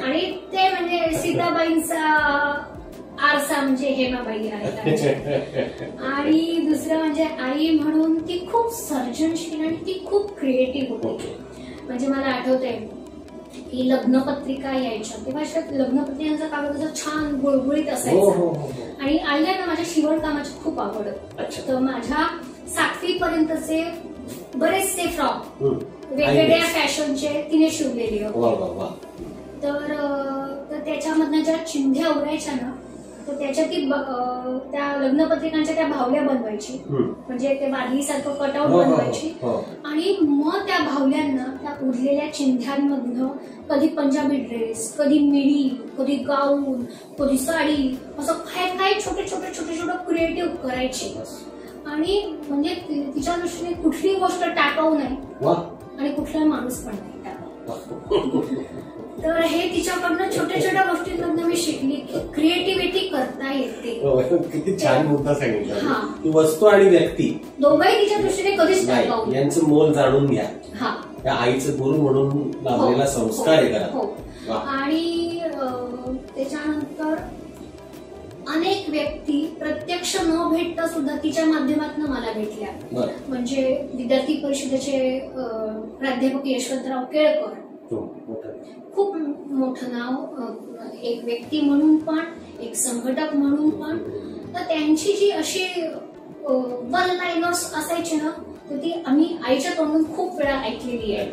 आणि ते म्हणजे सीताबाईंचा आरसा म्हणजे हेमाबाई आहे. आणि दुसरं म्हणजे आई म्हणून ती खूप सर्जनशील आणि ती खूप क्रिएटिव्ह होती. म्हणजे मला आठवतंय की लग्नपत्रिका यायच्या तेव्हा लग्नपत्रिकांचा कागद असं छान गुळगुळीत असायचा. आणि आईला ना माझ्या शिवणकामाची खूप आवड, तर माझ्या 7वी पर्यंतचे बरेचसे फ्रॉक वेगवेगळ्या फॅशनचे तिने शिवलेले होते. तर त्याच्यामधनं ज्या चिंध्या उरायच्या ना, तर त्याच्या ती त्या लग्नपत्रिकांच्या त्या भावल्या बनवायची, म्हणजे ते बादलीसारखं कटआउट बनवायची. आणि मग त्या भावल्यांना त्या उरलेल्या चिंध्यांमधनं कधी पंजाबी ड्रेस, कधी मिडी, कधी गाऊन, कधी साडी, असं काय छोटे छोटे क्रिएटिव्ह करायची. आणि म्हणजे तिच्या दृष्टीने कुठली गोष्ट टाकाऊ नाही आणि कुठला माणूस पण नाही टाकाऊ. तर हे तिच्याकडनं छोट्या गोष्टींमधनं मी शिकली की क्रिएटिव्हिटी करता येते. किती छान मुद्दा सांगितला की वस्तू आणि व्यक्ती दोघंही तिच्या दृष्टीने कधीच टाकाऊ यांचं मोल जाणून घ्या. त्या आईचं गुरु म्हणून लाभलेला संस्कार आहे करा. आणि त्याच्यानंतर अनेक व्यक्ती प्रत्यक्ष न भेटता सुद्धा तिच्या माध्यमातून मला भेटल्या. म्हणजे विद्यार्थी परिषदेचे प्राध्यापक यशवंतराव केळकर, खूप मोठं नाव, एक व्यक्ती म्हणून पण, एक संघटक म्हणून पण. तर त्यांची जी अशी वन लाईनर्स असायची ना, तर ती आम्ही आईच्या तोंडून खूप वेळा ऐकलेली आहे.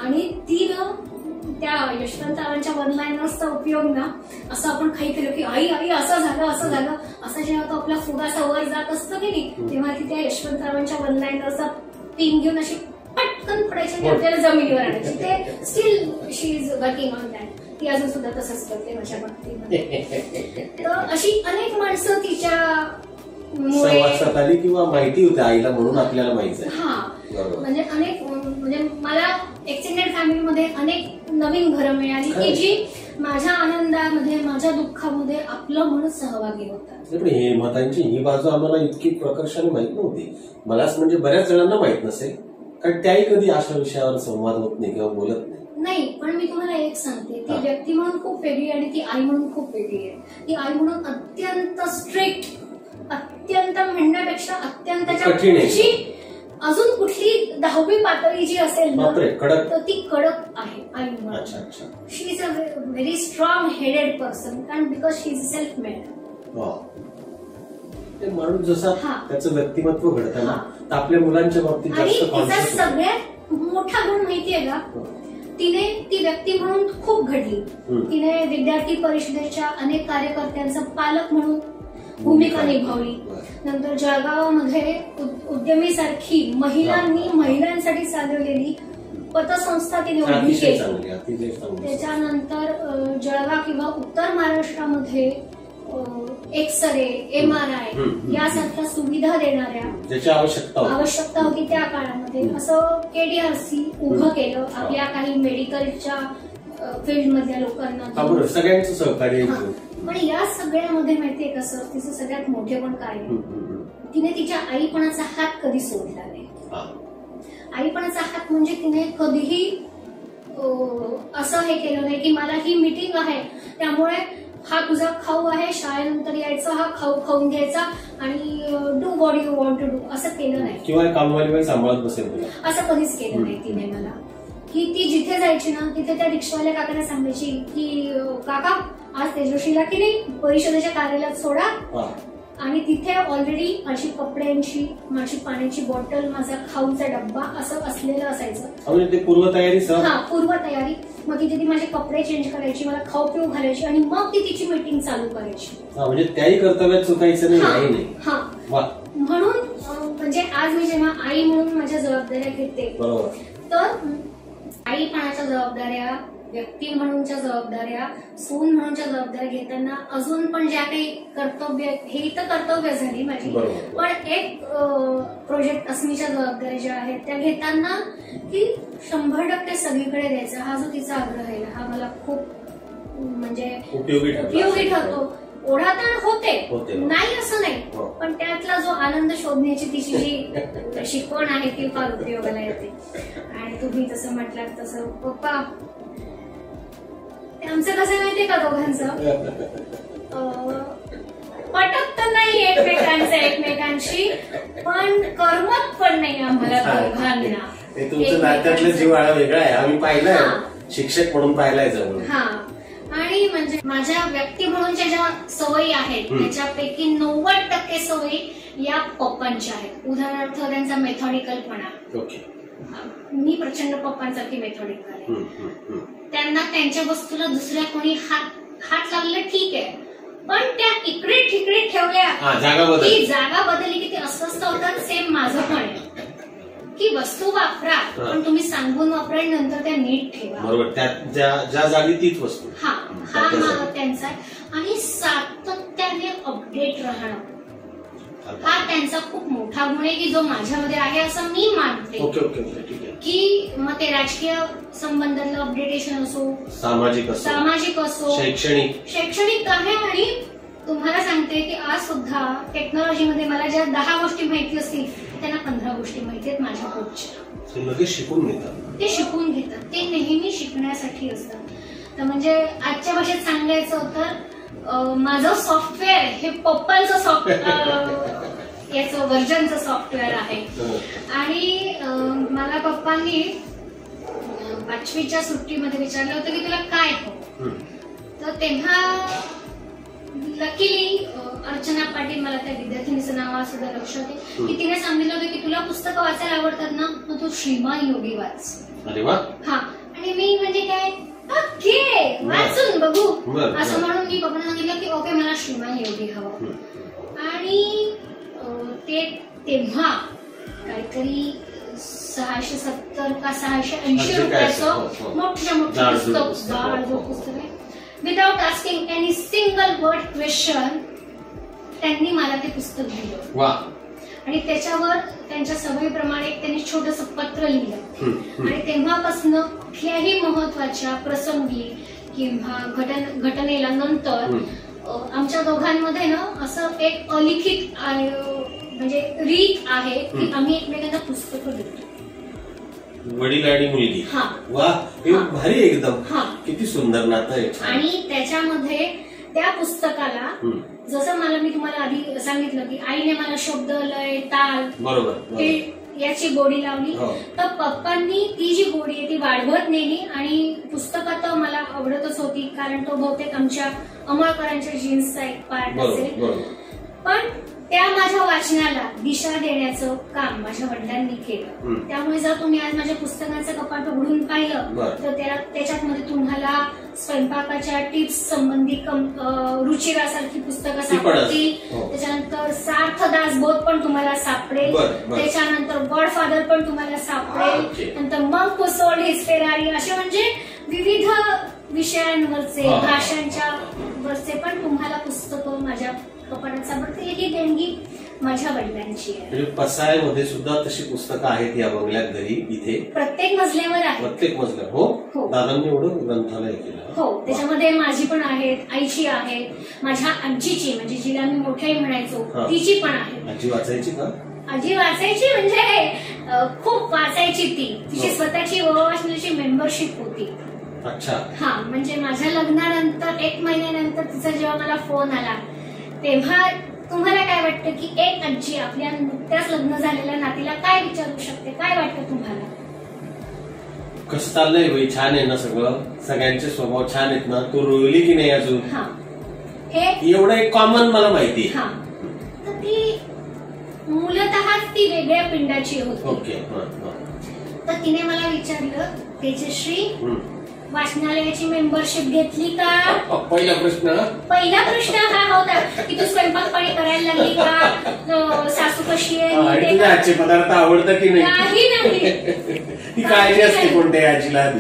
आणि ती ना त्या यशवंतरावांच्या वन लाईनर्सचा उपयोग ना, असं आपण काही केलं की आई आई असं झालं असं जेव्हा तो आपला फुगासा वर जात असतो की नाही, तेव्हा ती त्या यशवंतरावांच्या वन लाईनर्सचा पिन घेऊन अशी पटकन पडायची आणि आपल्याला जमिनीवर आणायची. ते steel she is working on that. ती अजून सुद्धा तसंच करते माझ्या बाबतीमध्ये. तर अशी अनेक माणसं तिच्या सहवासात आली किंवा माहिती होती आईला म्हणून आपल्याला माहिती आहे. म्हणजे अनेक, म्हणजे मला एक्सटेंडेड फॅमिलीमध्ये अनेक नवीन घरं मिळाली की जी माझ्या आनंदामध्ये, माझ्या दुःखामध्ये आपलं म्हणून सहभागी होतात. हेमतांची ही बाजू आम्हाला इतकी प्रकर्षाने माहित नव्हती. मलाच म्हणजे बऱ्याच जणांना माहित नसेल, कारण त्याही कधी अशा विषयावर संवाद होत नाही किंवा बोलत नाही. पण मी तुम्हाला एक सांगते, ती व्यक्ती म्हणून खूप वेगळी आणि ती आई म्हणून खूप वेगळी आहे. ती आई म्हणून अत्यंत स्ट्रिक्ट, अत्यंत म्हणण्यापेक्षा अत्यंतच्या पुढची अजून कुठली 10वी पातळी जी असेल ना, तर ती कडक आहे आई म्हणून. She is a very strong headed person, कारण because she is self made. माणूस जसा त्याचं व्यक्तिमत्व घडतं ना, तर आपल्या मुलांच्या बाबतीत जास्त सगळ्यात मोठा गुण माहितीये का, तिने ती व्यक्ती म्हणून खूप घडली. तिने विद्यार्थी परिषदेच्या अनेक कार्यकर्त्यांचा पालक म्हणून भूमिका निभावली. नंतर जळगावमध्ये उद्यमीसारखी महिलांसाठी चालवलेली पतसंस्था तिने उभी केली. त्याच्यानंतर जळगाव किंवा उत्तर महाराष्ट्रामध्ये एक्सरे, MRI यासारख्या सुविधा देणाऱ्या ज्याची आवश्यकता होती त्या काळामध्ये, असं KDRC उभं केलं आपल्या काही मेडिकलच्या फील्ड मधल्या लोकांना. सगळ्यांचं सहकार्य. पण या सगळ्यामध्ये माहितीये कसं, तिचं सगळ्यात मोठे पण काय, तिने तिच्या आईपणाचा हात कधी सोडला नाही. आईपणाचा हात म्हणजे तिने कधीही असं हे केलं नाही की मला ही मीटिंग आहे त्यामुळे हा तुझा खाऊ आहे, शाळेनंतर यायचा, हा खाऊ खाऊन घ्यायचा आणि do what you want to do, असं केलं नाही. किंवा कामवाली बाई सांभाळत बसेल तुला, असं कधीच केलं नाही तिने मला. की ती जिथे जायची ना तिथे त्या रिक्षावाल्या काकांना सांगायची की काका आज तेजस्वीला की नाही परिषदेच्या कार्यालयात सोडा, आणि तिथे ऑलरेडी माझी कपड्यांची, माझी पाण्याची बॉटल, माझा खाऊचा डब्बा असं असलेलं असायचं. म्हणजे ते पूर्वतयारी. हा, पूर्वतयारी. मग तिथे ती माझे कपडे चेंज करायची, मला खाऊ पिऊ घालायची आणि मग ती तिची मीटिंग चालू करायची. म्हणजे त्याही कर्तव्यात चुकायचं नाही. हा, म्हणून म्हणजे आज मी जेव्हा आई म्हणून माझ्या जबाबदाऱ्या घेते, बरोबर, तर आईपणाच्या जबाबदाऱ्या, व्यक्ती म्हणूनच्या जबाबदाऱ्या, सून म्हणूनच्या जबाबदाऱ्या घेताना अजून पण ज्या काही कर्तव्य, हे तर कर्तव्य झाली माझी, पण एक प्रोजेक्ट अस्मीच्या जबाबदाऱ्या ज्या आहेत त्या घेताना की 100% सगळीकडे द्यायचा हा जो तिचा आग्रह आहे हा मला खूप म्हणजे उपयोगी ठरतो. ओढाताण होते नाही असं नाही, पण त्यातला जो आनंद शोधण्याची तिची जी शिकवण आहे ती फार उपयोगाला येते. आणि तुम्ही तसं म्हटलात तसं पप्पा, आमचं कसं माहितीये का दोघांचं, पटत तर नाही एकमेकांशी, पण करमत पण नाही आम्हाला दोघांना. तुमचं नात्यातलं जिव्हाळा वेगळा आहे, आम्ही पाहिलंय, शिक्षक म्हणून पाहिलाय जवळ. हा, आणि म्हणजे माझ्या व्यक्ती म्हणूनच्या ज्या सवयी आहेत त्याच्यापैकी 90% सवयी या पप्पांच्या आहेत. उदाहरणार्थ त्यांचा मेथॉडिकलपणा. मी प्रचंड पप्पांसारखी मेथॉडिकल आहे. त्यांना त्यांच्या वस्तूला दुसऱ्या कोणी हात लावलेला ठीक आहे, पण त्या इकडे ठिकडे ठेवल्या की जागा बदलली की ते अस्वस्थ होतात. सेम माझं पण आहे की वस्तू वापरा, पण तुम्ही सांगून वापरा आणि नंतर त्या नीट ठेवा. बरोबर, ज्या जागी तीच वस्तू. हा त्यांचा. आणि सातत्याने अपडेट राहणं हा त्यांचा खूप मोठा गुण आहे की जो माझ्यामध्ये आहे असं मी मानते. की मग ते राजकीय संबंधातलं अपडेटेशन असो, सामाजिक असो, शैक्षणिक आहे. आणि तुम्हाला सांगते की आज सुद्धा टेक्नॉलॉजीमध्ये मला ज्या 10 गोष्टी माहिती असतील त्यांना 15 गोष्टी माहिती आहेत माझ्या पुढच्या. ते शिकून घेतात, ते नेहमी शिकण्यासाठी असतात. तर म्हणजे आजच्या भाषेत सांगायचं तर माझं सॉफ्टवेअर हे पप्पांचं याचं व्हर्जनचं सॉफ्टवेअर आहे. आणि मला पप्पांनी 5वीच्या सुट्टीमध्ये विचारलं होतं की तुला काय हवं, तर तेव्हा लकीली अर्चना पाटील, मला त्या विद्यार्थिनीचं नाव सुद्धा लक्षात आहे, की तिने सांगितलं होतं की तुला पुस्तकं वाचायला आवडतात ना, मग तू श्रीमान योगी वाच. अरे वा. हा, आणि मी म्हणजे काय ओके वाचून बघू असं म्हणून मी पप्पांना सांगितलं की ओके मला श्रीमान योगी हवं. आणि ते तेव्हा काहीतरी 670 का 680 रुपयाचं मोठं पुस्तक आहे. Without asking any single word question त्यांनी मला ते पुस्तक दिलं. आणि त्याच्यावर त्यांच्या सवयीप्रमाणे त्यांनी छोटंसं पत्र लिहिलं. आणि तेव्हापासून कुठल्याही महत्वाच्या प्रसंगी किंवा घटनेला नंतर आमच्या दोघांमध्ये ना असं एक अलिखित म्हणजे रीत आहे की आम्ही एकमेकांना पुस्तकं देतो. वडील आणि मुलगी. वा, भारी एकदम. किती सुंदर नातं आहे. आणि त्याच्यामध्ये त्या पुस्तकाला जसं मी तुम्हाला आधी सांगितलं की आईने मला शब्द, लय, ताल, बरोबर याची गोडी लावली, तर पप्पांनी ती जी गोडी आहे ती वाढवत नेली. आणि पुस्तकात मला आवडतच होती कारण तो बहुतेक आमच्या अमळकरांच्या जीन्सचा एक पार्ट असेल. पण त्या माझ्या वाचनाला दिशा देण्याचं काम माझ्या वडिलांनी केलं. त्यामुळे जर तुम्ही आज माझ्या पुस्तकाचं कपाट उघडून पाहिलं तर त्याच्यामध्ये तुम्हाला स्वयंपाकाच्या टिप्स संबंधी रुचिरासारखी पुस्तकं सापडतील. त्याच्यानंतर सार्थ दासबोध पण तुम्हाला सापडेल. त्याच्यानंतर गॉडफादर पण तुम्हाला सापडेल. नंतर monk who sold his Ferrari, असे म्हणजे विविध विषयांवरचे, भाषांच्या वरचे पण तुम्हाला पुस्तकं माझ्या कपाटात सापडतील. ही देणगी माझ्या वडिलांची आहे. पसायमध्ये सुद्धा तशी पुस्तकं आहेत या बंगल्यात घरी, इथे प्रत्येक मजल्यावर आहे. प्रत्येक मजल्यावर. हो, दादांनी एवढं ग्रंथालय केलं. हो, त्याच्यामध्ये माझी पण आहेत, आईची आहेत, माझ्या आजीची म्हणजे जिला मी मोठ्याही म्हणायचो तिची पण आहे. आजी वाचायची का? आजी वाचायची म्हणजे खूप वाचायची ती. तिची स्वतःची वाचनाची मेंबरशिप होती. अच्छा. हा म्हणजे माझ्या लग्नानंतर 1 महिन्यानंतर तिचा जेव्हा मला फोन आला तेव्हा तुम्हाला काय वाटतं की एक आजी आपल्या नुकत्याच लग्न झालेल्या नातीला काय विचारू शकते? काय वाटतं तुम्हाला? कसं चाललंय बाई? छान आहे ना सगळं? सगळ्यांचे स्वभाव छान आहेत ना? तू रोवली की नाही अजून? हे एवढं एक कॉमन मला माहिती. तर ती मूलतः ती वेगळ्या पिंडाची होती. ओके. तर तिने मला विचारलं, तेजश्री वाचनालयाची मेंबरशिप घेतली का? पहिला प्रश्न हा होता की तू स्वयंपाक पाणी करायला लागली का? सासू कशी आहे? तुझ्या आजचे पदार्थ आवडतं की नाही? ती काळजी असते कोणत्याही आजीला.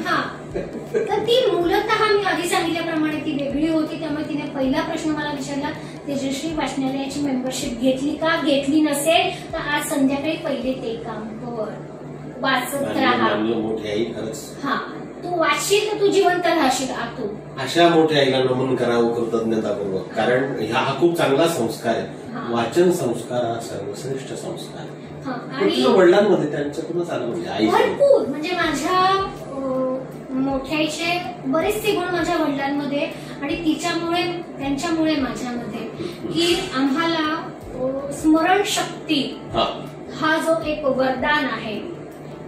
तर ती मूलतः मी आधी सांगितल्याप्रमाणे ती वेगळी होती. त्यामुळे तिने पहिला प्रश्न मला विचारला, तेजश्री वाचनालयाची मेंबरशिप घेतली का? घेतली नसेल तर आज संध्याकाळी पहिले ते काम कर, वाचत राहा. मोठी आई खरंच. तू वाचशील तर तू जिवंत राहशील आतून. अशा मोठ्या आईला नमन करावं कृतज्ञतापूर्वक. कारण हा खूप चांगला संस्कार आहे. वाचन संस्कार हा सर्वश्रेष्ठ संस्कार. आणि वडिलांमध्ये त्यांच्यातूनच आलं म्हणजे आई भरपूर. म्हणजे माझ्या मोठ्याचे बरेचसे गुण माझ्या वडिलांमध्ये आणि तिच्यामुळे त्यांच्यामुळे माझ्यामध्ये की आम्हाला स्मरणशक्ती हा जो एक वरदान आहे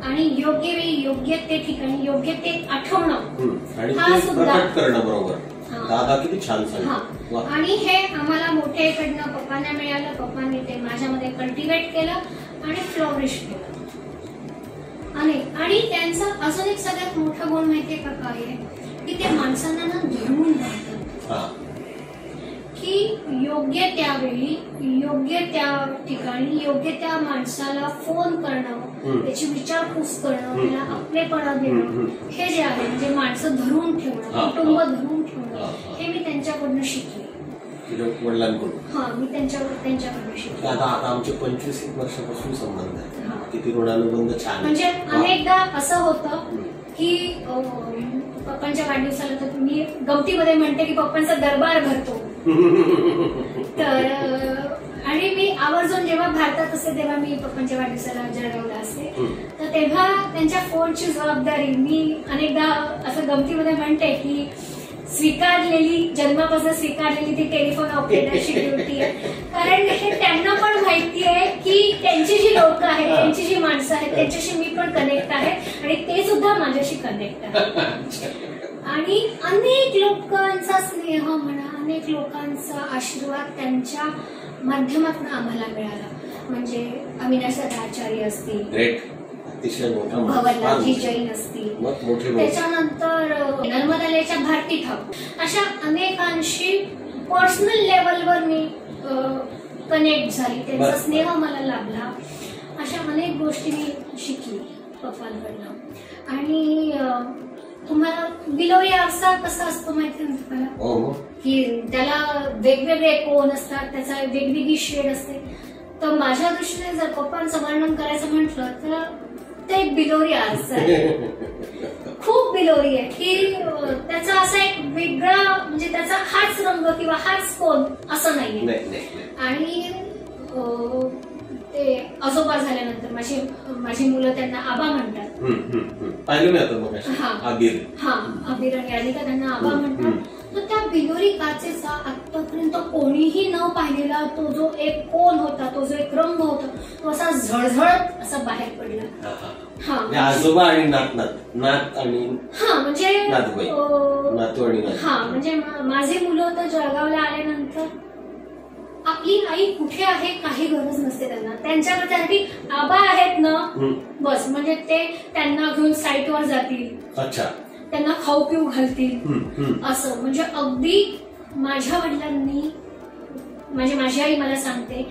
आणि योग्य वेळी योग्य ते ठिकाणी योग्य ते आठवणं हा सुद्धा करणं. बरोबर. दादा किती छान सांगितलं. आणि हे आम्हाला मोठ्याकडनं पप्पांना मिळालं. पप्पांनी ते माझ्यामध्ये कल्टिवेट केलं आणि फ्लॉरिश केलं. आणि त्यांचं अजून एक सगळ्यात मोठं गुण माहितीये का काय आहे की ते माणसांना ना धरून राहतात. की योग्य त्यावेळी योग्य त्या ठिकाणी योग्य त्या माणसाला फोन करणं, त्याची विचारपूस करणं, त्याला आपलेपणा देणं, हे जे आहे म्हणजे माणसं धरून ठेवणं, कुटुंब धरून ठेवणं, हे मी त्यांच्याकडनं शिकले. वडिलांकडून. मी त्यांच्याकडनं शिकले. आता आमचे 25 वर्षापासून संबंध आहे. किती ऋणानुबंध छान. म्हणजे अनेकदा असं होतं की पप्पांच्या वाढदिवसाला तर मी गमतीमध्ये म्हणते की पप्पांचा दरबार भरतो. तर आणि मी आवर्जून जेव्हा भारतात असते तेव्हा मी पप्पांच्या वाढदिवसाला जळगावला असते. तर तेव्हा त्यांच्या फोनची जबाबदारी मी अनेकदा असं गमतीमध्ये म्हणते की स्वीकारलेली, जन्मापासून स्वीकारलेली ती टेलिफोन ऑपरेटरची ड्युटी आहे. कारण हे त्यांना पण माहिती आहे की त्यांची जी लोक आहेत, त्यांची जी माणसं आहेत, त्यांच्याशी मी पण कनेक्ट आहे आणि ते सुद्धा माझ्याशी कनेक्ट आहे. आणि अनेक लोकांचा स्नेह म्हणा, अनेक लोकांचा आशीर्वाद त्यांच्या माध्यमातून आम्हाला मिळाला. म्हणजे अविनाश आचार्य असतील, भवनलालजी जैन असतील, त्याच्यानंतर नर्मदालयाच्या भारती ठाकूर, अशा अनेकांशी पर्सनल लेवलवर मी कनेक्ट झाली. त्यांचा स्नेह मला लाभला. अशा अनेक गोष्टी मी शिकली पप्पांकडनं. आणि तुम्हाला बिलोरी आरसा कसा असतो माहिती आहे तुम्हाला की त्याला वेगवेगळे कोण असतात, त्याचा वेगवेगळी शेड असते. तर माझ्या दृष्टीने जर पप्पांचं वर्णन करायचं म्हटलं तर ते एक बिलोरी आरसा आहे. खूप बिलोरी आहे की त्याचा असा एक वेगळा म्हणजे त्याचा हाच रंग किंवा हाच कोण असं नाहीये. आणि ते आजोबा झाल्यानंतर माझी मुलं त्यांना आबा म्हणतात. पाहिलं मी आता मग अबीर आणि अनिका त्यांना आबा म्हणतात. तर त्या बिलोरी काचेचा आतापर्यंत कोणीही न पाहिलेला तो जो एक कोण होता, तो जो एक रंग होता, तो असा झळझळत असा बाहेर पडला. आजोबा आणि नात आणि म्हणजे नातू आणि म्हणजे माझे मुलं तर जळगावला आल्यानंतर आपली आई कुठे आहे काही गरज नसते त्यांना. त्यांच्यासाठी आबा आहेत ना बस. म्हणजे ते त्यांना घेऊन साईटवर जातील, त्यांना खाऊ पिऊ घालतील असं. म्हणजे अगदी माझ्या वडिलांनी माझी आई मला सांगते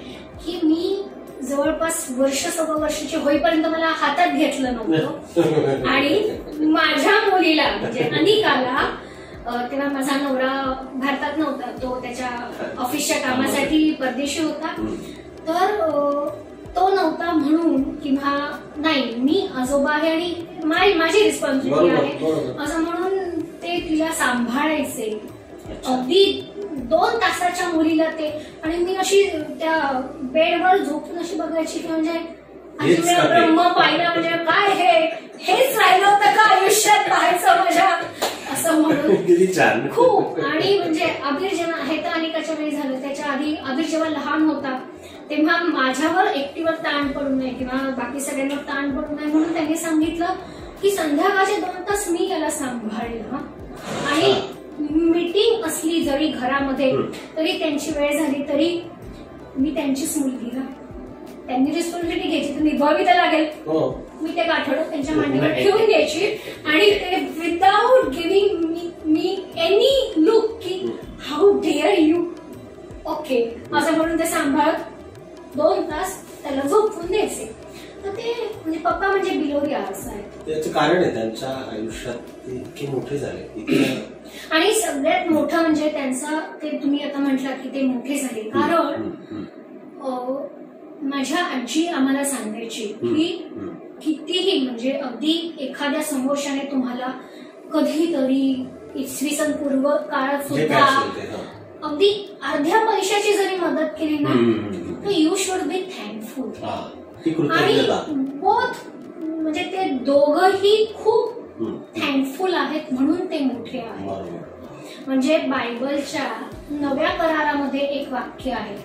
की मी जवळपास सव्वा वर्षाची होईपर्यंत मला हातात घेतलं नव्हतं. आणि माझ्या मुलीला म्हणजे अनिकाला तेव्हा माझा नवरा भारतात नव्हता, तो त्याच्या ऑफिसच्या कामासाठी परदेशी होता. तर तो नव्हता म्हणून किंवा नाही मी आजोबा आहे आणि माझी रिस्पॉन्सिबिलिटी आहे असं म्हणून ते तिला सांभाळायचे. अगदी 2 तासाच्या मुलीला ते, आणि मी अशी त्या बेडवर झोपून अशी बघायची की म्हणजे ब्रह्म पाहिलं म्हणजे काय हेच राहिलं होतं का आयुष्यात पाहायचं माझ्या, असं म्हणून खूप. आणि म्हणजे अबीर जेव्हा हेतरानिकाच्या वेळी झालं, त्याच्या आधी अबीर जेव्हा लहान होता तेव्हा माझ्यावर एकटीवर ताण पडू नये किंवा बाकी सगळ्यांवर ताण पडू नये म्हणून त्यांनी सांगितलं की संध्याकाळचे 2 तास मी याला सांभाळेल. आणि मीटिंग असली जरी घरामध्ये तरी त्यांची वेळ झाली तरी मी त्यांचीच मुलगी ना, त्यांनी रिस्पॉन्सिबिलिटी घ्यायची तर निभावी तर लागेल. मी ते गाठोडं त्यांच्या मांडीवर ठेवून द्यायची आणि ते without giving me any look की हाऊ डेअर यू, ओके असं म्हणून ते सांभाळत 2 तास त्याला झोपून द्यायचे. तर ते म्हणजे पप्पा म्हणजे बिलोरी आरसा आहे. त्याचं कारण आहे त्यांच्या आयुष्यात ते इतके मोठे झाले. आणि सगळ्यात मोठं म्हणजे त्यांचा ते तुम्ही आता म्हटलं की ते मोठे झाले कारण माझ्या आजी आम्हाला सांगायची की कितीही म्हणजे अगदी एखाद्या समोरच्याने तुम्हाला कधीतरी इसवी सन पूर्व काळात सुद्धा अगदी अर्ध्या पैशाची जरी मदत केली ना तर यू शुड बी थँकफुल. आणि बोथ म्हणजे ते दोघंही खूप थँकफुल आहेत म्हणून ते मोठे आहेत. म्हणजे बायबलच्या नव्या करारामध्ये एक वाक्य आहे,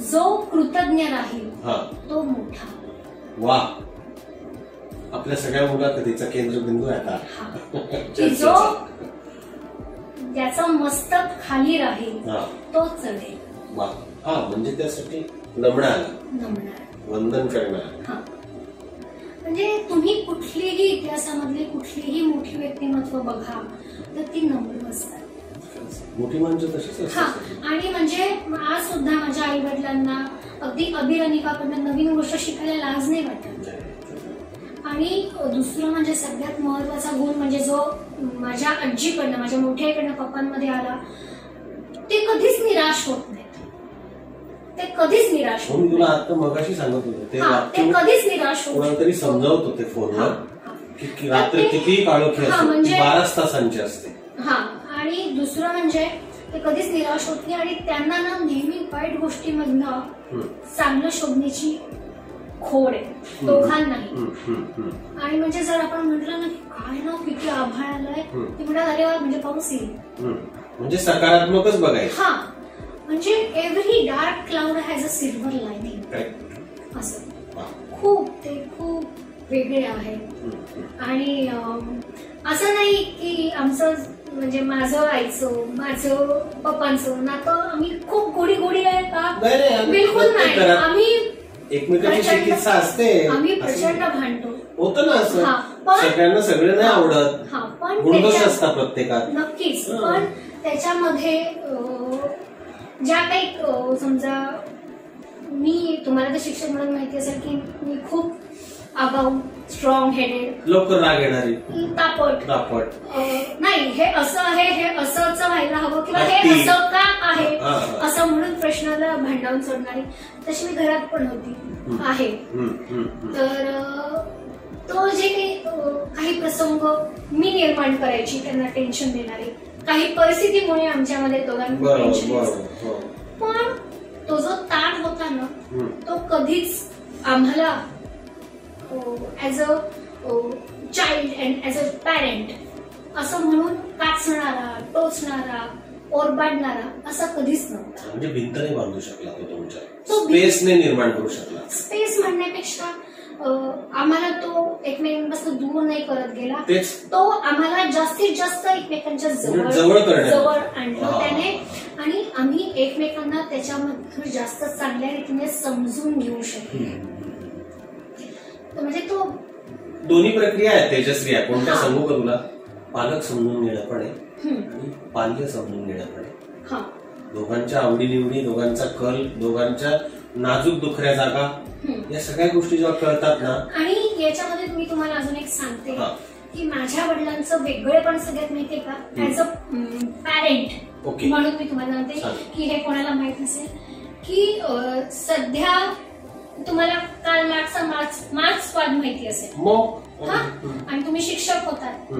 जो कृतज्ञ राहील तो मोठा. वा, आपल्या सगळ्या मुलाखतीचा केंद्रबिंदू आहे आता. जो ज्याचा मस्तक खाली राहील तो चढेल. वा, हा म्हणजे त्यासाठी नमणार वंदन करणार. म्हणजे तुम्ही कुठलीही इतिहासामधली कुठलीही मोठी व्यक्तिमत्व बघा तर ती नम्र असतात, मोठी माणसं तशीच असतात. आणि म्हणजे आज सुद्धा माझ्या आई वडिलांना अगदी अबीर अनिकाकडनं नवीन गोष्ट शिकायला लाज नाही वाटत. आणि दुसरं म्हणजे सगळ्यात महत्वाचा गुण म्हणजे जो माझ्या आजीकडनं माझ्या मोठ्या आईकडनं पप्पांमध्ये आला, ते कधीच निराश होत नाहीत. ते कधीच निराश होत. तुला आता मगाशी सांगत होते ते कधीच निराश होत. कोणातरी समजावत होते फोनवर की रात्र किती काळोखी असते, 12 तासांची असते. आणि दुसरं म्हणजे ते कधीच निराश होत नाही आणि त्यांना ना नेहमी वाईट गोष्टीमधनं चांगलं शोधण्याची खोड आहे दोघांनाही. आणि म्हणजे जर आपण म्हटलं ना की काय ना किती आभाळ आलाय ते म्हणतात अरे वा म्हणजे पाऊस येईल, म्हणजे सकारात्मकच बघायचं. म्हणजे every dark cloud has a silver lining असं. खूप वेगळे आहेत. आणि असं नाही की आमचं म्हणजे माझं आईचं माझं पप्पांचं नातं आम्ही खूप गोडी आहे का, बिलकुल नाही. आम्ही एकमेकांची चिकित्सा असते, आम्ही प्रचंड भांडतो, होतं ना असं. सगळ्यांना सगळं नाही आवडत, पण गुणदोष असतात प्रत्येकात नक्कीच. पण त्याच्यामध्ये ज्या काही समजा मी तुम्हाला तर शिक्षक म्हणून माहिती असेल की मी खूप आगाऊ, स्ट्रॉंग हेडेड, लवकर राग येणारी, तापट नाही हे असं आहे हे असंच व्हायला हवं किंवा हे असं का आहे असं म्हणून प्रश्नाला भांडावून सोडणारी तशी मी घरात पण होती आहे. तर तो जे काही प्रसंग मी निर्माण करायची त्यांना टेन्शन देणारे, काही परिस्थितीमुळे आमच्यामध्ये दोघांना टेन्शन, पण तो जो ताण होता ना तो कधीच आम्हाला as a child and as a parent असं म्हणून काचणारा, टोचणारा, ओरबाडणारा असा कधीच नव्हता. म्हणजे भिंत नाही बांधू शकला तो तुमच्या, स्पेसने निर्माण करू शकला. स्पेस म्हणण्यापेक्षा आम्हाला तो एकमेकांपासून दूर नाही करत गेला, तो आम्हाला जास्तीत जास्त एकमेकांच्या जवळ आणलं त्याने. आणि आम्ही एकमेकांना त्याच्यामध्ये जास्त चांगल्या रीतीने समजून घेऊ शकतो. म्हणजे तो दोन्ही प्रक्रिया आहेत तेजश्री. कोणत्या सांगू का तुला? पालक समजून घेणं पण आहे आणि पाल्य समजून घेणं पण आहे. दोघांच्या आवडीनिवडी, दोघांचा कल, दोघांच्या नाजूक दुखऱ्या जागा, या सगळ्या गोष्टी जेव्हा कळतात ना. आणि याच्यामध्ये मी तुम्हाला अजून एक सांगते की माझ्या वडिलांचं वेगळेपण सगळ्यात माहितीये का, ऍज अ पॅरेंट म्हणून मी तुम्हाला सांगते की हे कोणाला माहित नसेल की सध्या तुम्हाला काल मार्चचा मार्क्स स्वाद माहिती असेल आणि तुम्ही शिक्षक होतात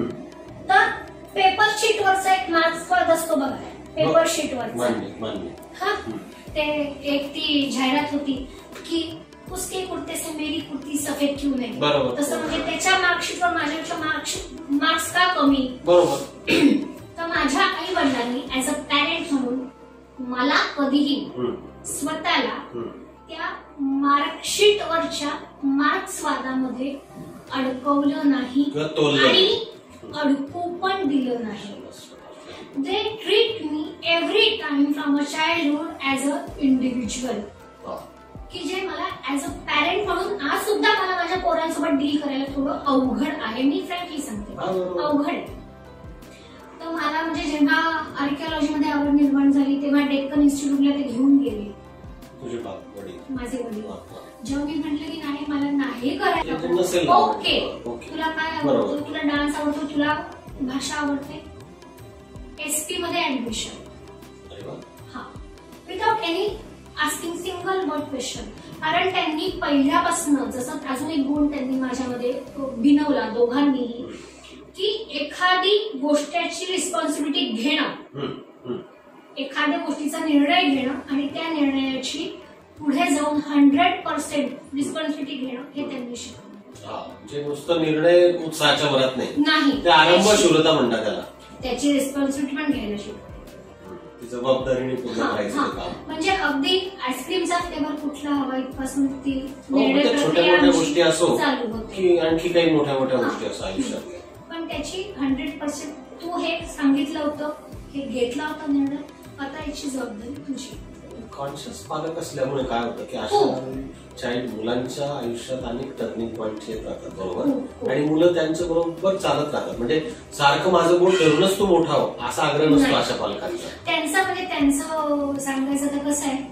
तर पेपर शीट वरचा एक मार्क्स स्वाद असतो बघा, पेपर शीटवर मान्य. हा ते एक ती जाहिरात होती की उसके कुर्ते से मेरी कुर्ती सफेद क्यों नाही. बरोबर. तसं म्हणजे त्याच्या मार्कशीटवर माझ्यापेक्षा मार्क्स का कमी. बरोबर. तर माझ्या आई वडिलांनी ऍज अ पॅरेंट म्हणून मला कधीही स्वतःला त्या मार्कशीटवरच्या मार्क्स वादामध्ये अडकवलं नाही आणि अडकू पण दिलं नाही. They treat me every time from a childhood as a individual, की जे मला ऍज अ पॅरेंट म्हणून आज सुद्धा मला माझ्या पोरांसोबत डील करायला थोडं अवघड आहे. मी फ्रँकली सांगते अवघड आहे. तर मला म्हणजे जेव्हा आर्किओलॉजीमध्ये आवड निर्माण झाली तेव्हा डेक्कन इन्स्टिट्यूटला ते घेऊन गेले माझे वडील. जेव्हा मी म्हटलं की नाही मला नाही करायचं, ओके तुला काय आवडतं, तुला डान्स आवडतो, तुला भाषा आवडते, एसपी मध्ये ऍडमिशन. हा without any asking single word question. कारण त्यांनी पहिल्यापासून जसं अजून एक गुण त्यांनी माझ्यामध्ये भिनवला दोघांनीही, की एखादी गोष्टीची रिस्पॉन्सिबिलिटी घेणं, एखाद्या गोष्टीचा निर्णय घेणं आणि त्या निर्णयाची पुढे जाऊन 100% रिस्पॉन्सिबिलिटी घेणं हे त्यांनी शिकवलं. म्हणजे नुसतं निर्णय उत्साहाच्या भरात नाही, ते आरंभशूरता म्हणतात त्याला. त्याची रिस्पॉन्सिबिलिटी पण घ्यायला शिकवलं, जबाबदारीने पूर्ण करायचं काम. म्हणजे अगदी आईस्क्रीमचा फ्लेवर कुठला हवा इथपासून ती छोट्या मोठ्या गोष्टी असो चालू होते की आणखी काही मोठ्या मोठ्या गोष्टी असो आयुष्यात, पण त्याची 100% तू हे सांगितलं होतं, हे घेतला होता निर्णय, आता याची जबाबदारी तुझी. कॉन्शियस पालक असल्यामुळे काय होतं की अशा मुलांच्या आयुष्यात अनेक टर्निंग पॉइंट येत राहतात. बरोबर. आणि मुलं त्यांच्या बरोबर चालत राहतात. म्हणजे सारखं माझं बोट धरूनच तू मोठा हो असा आग्रह नसतो अशा पालकांचा. त्यांचं सांगायचं तर कसं आहे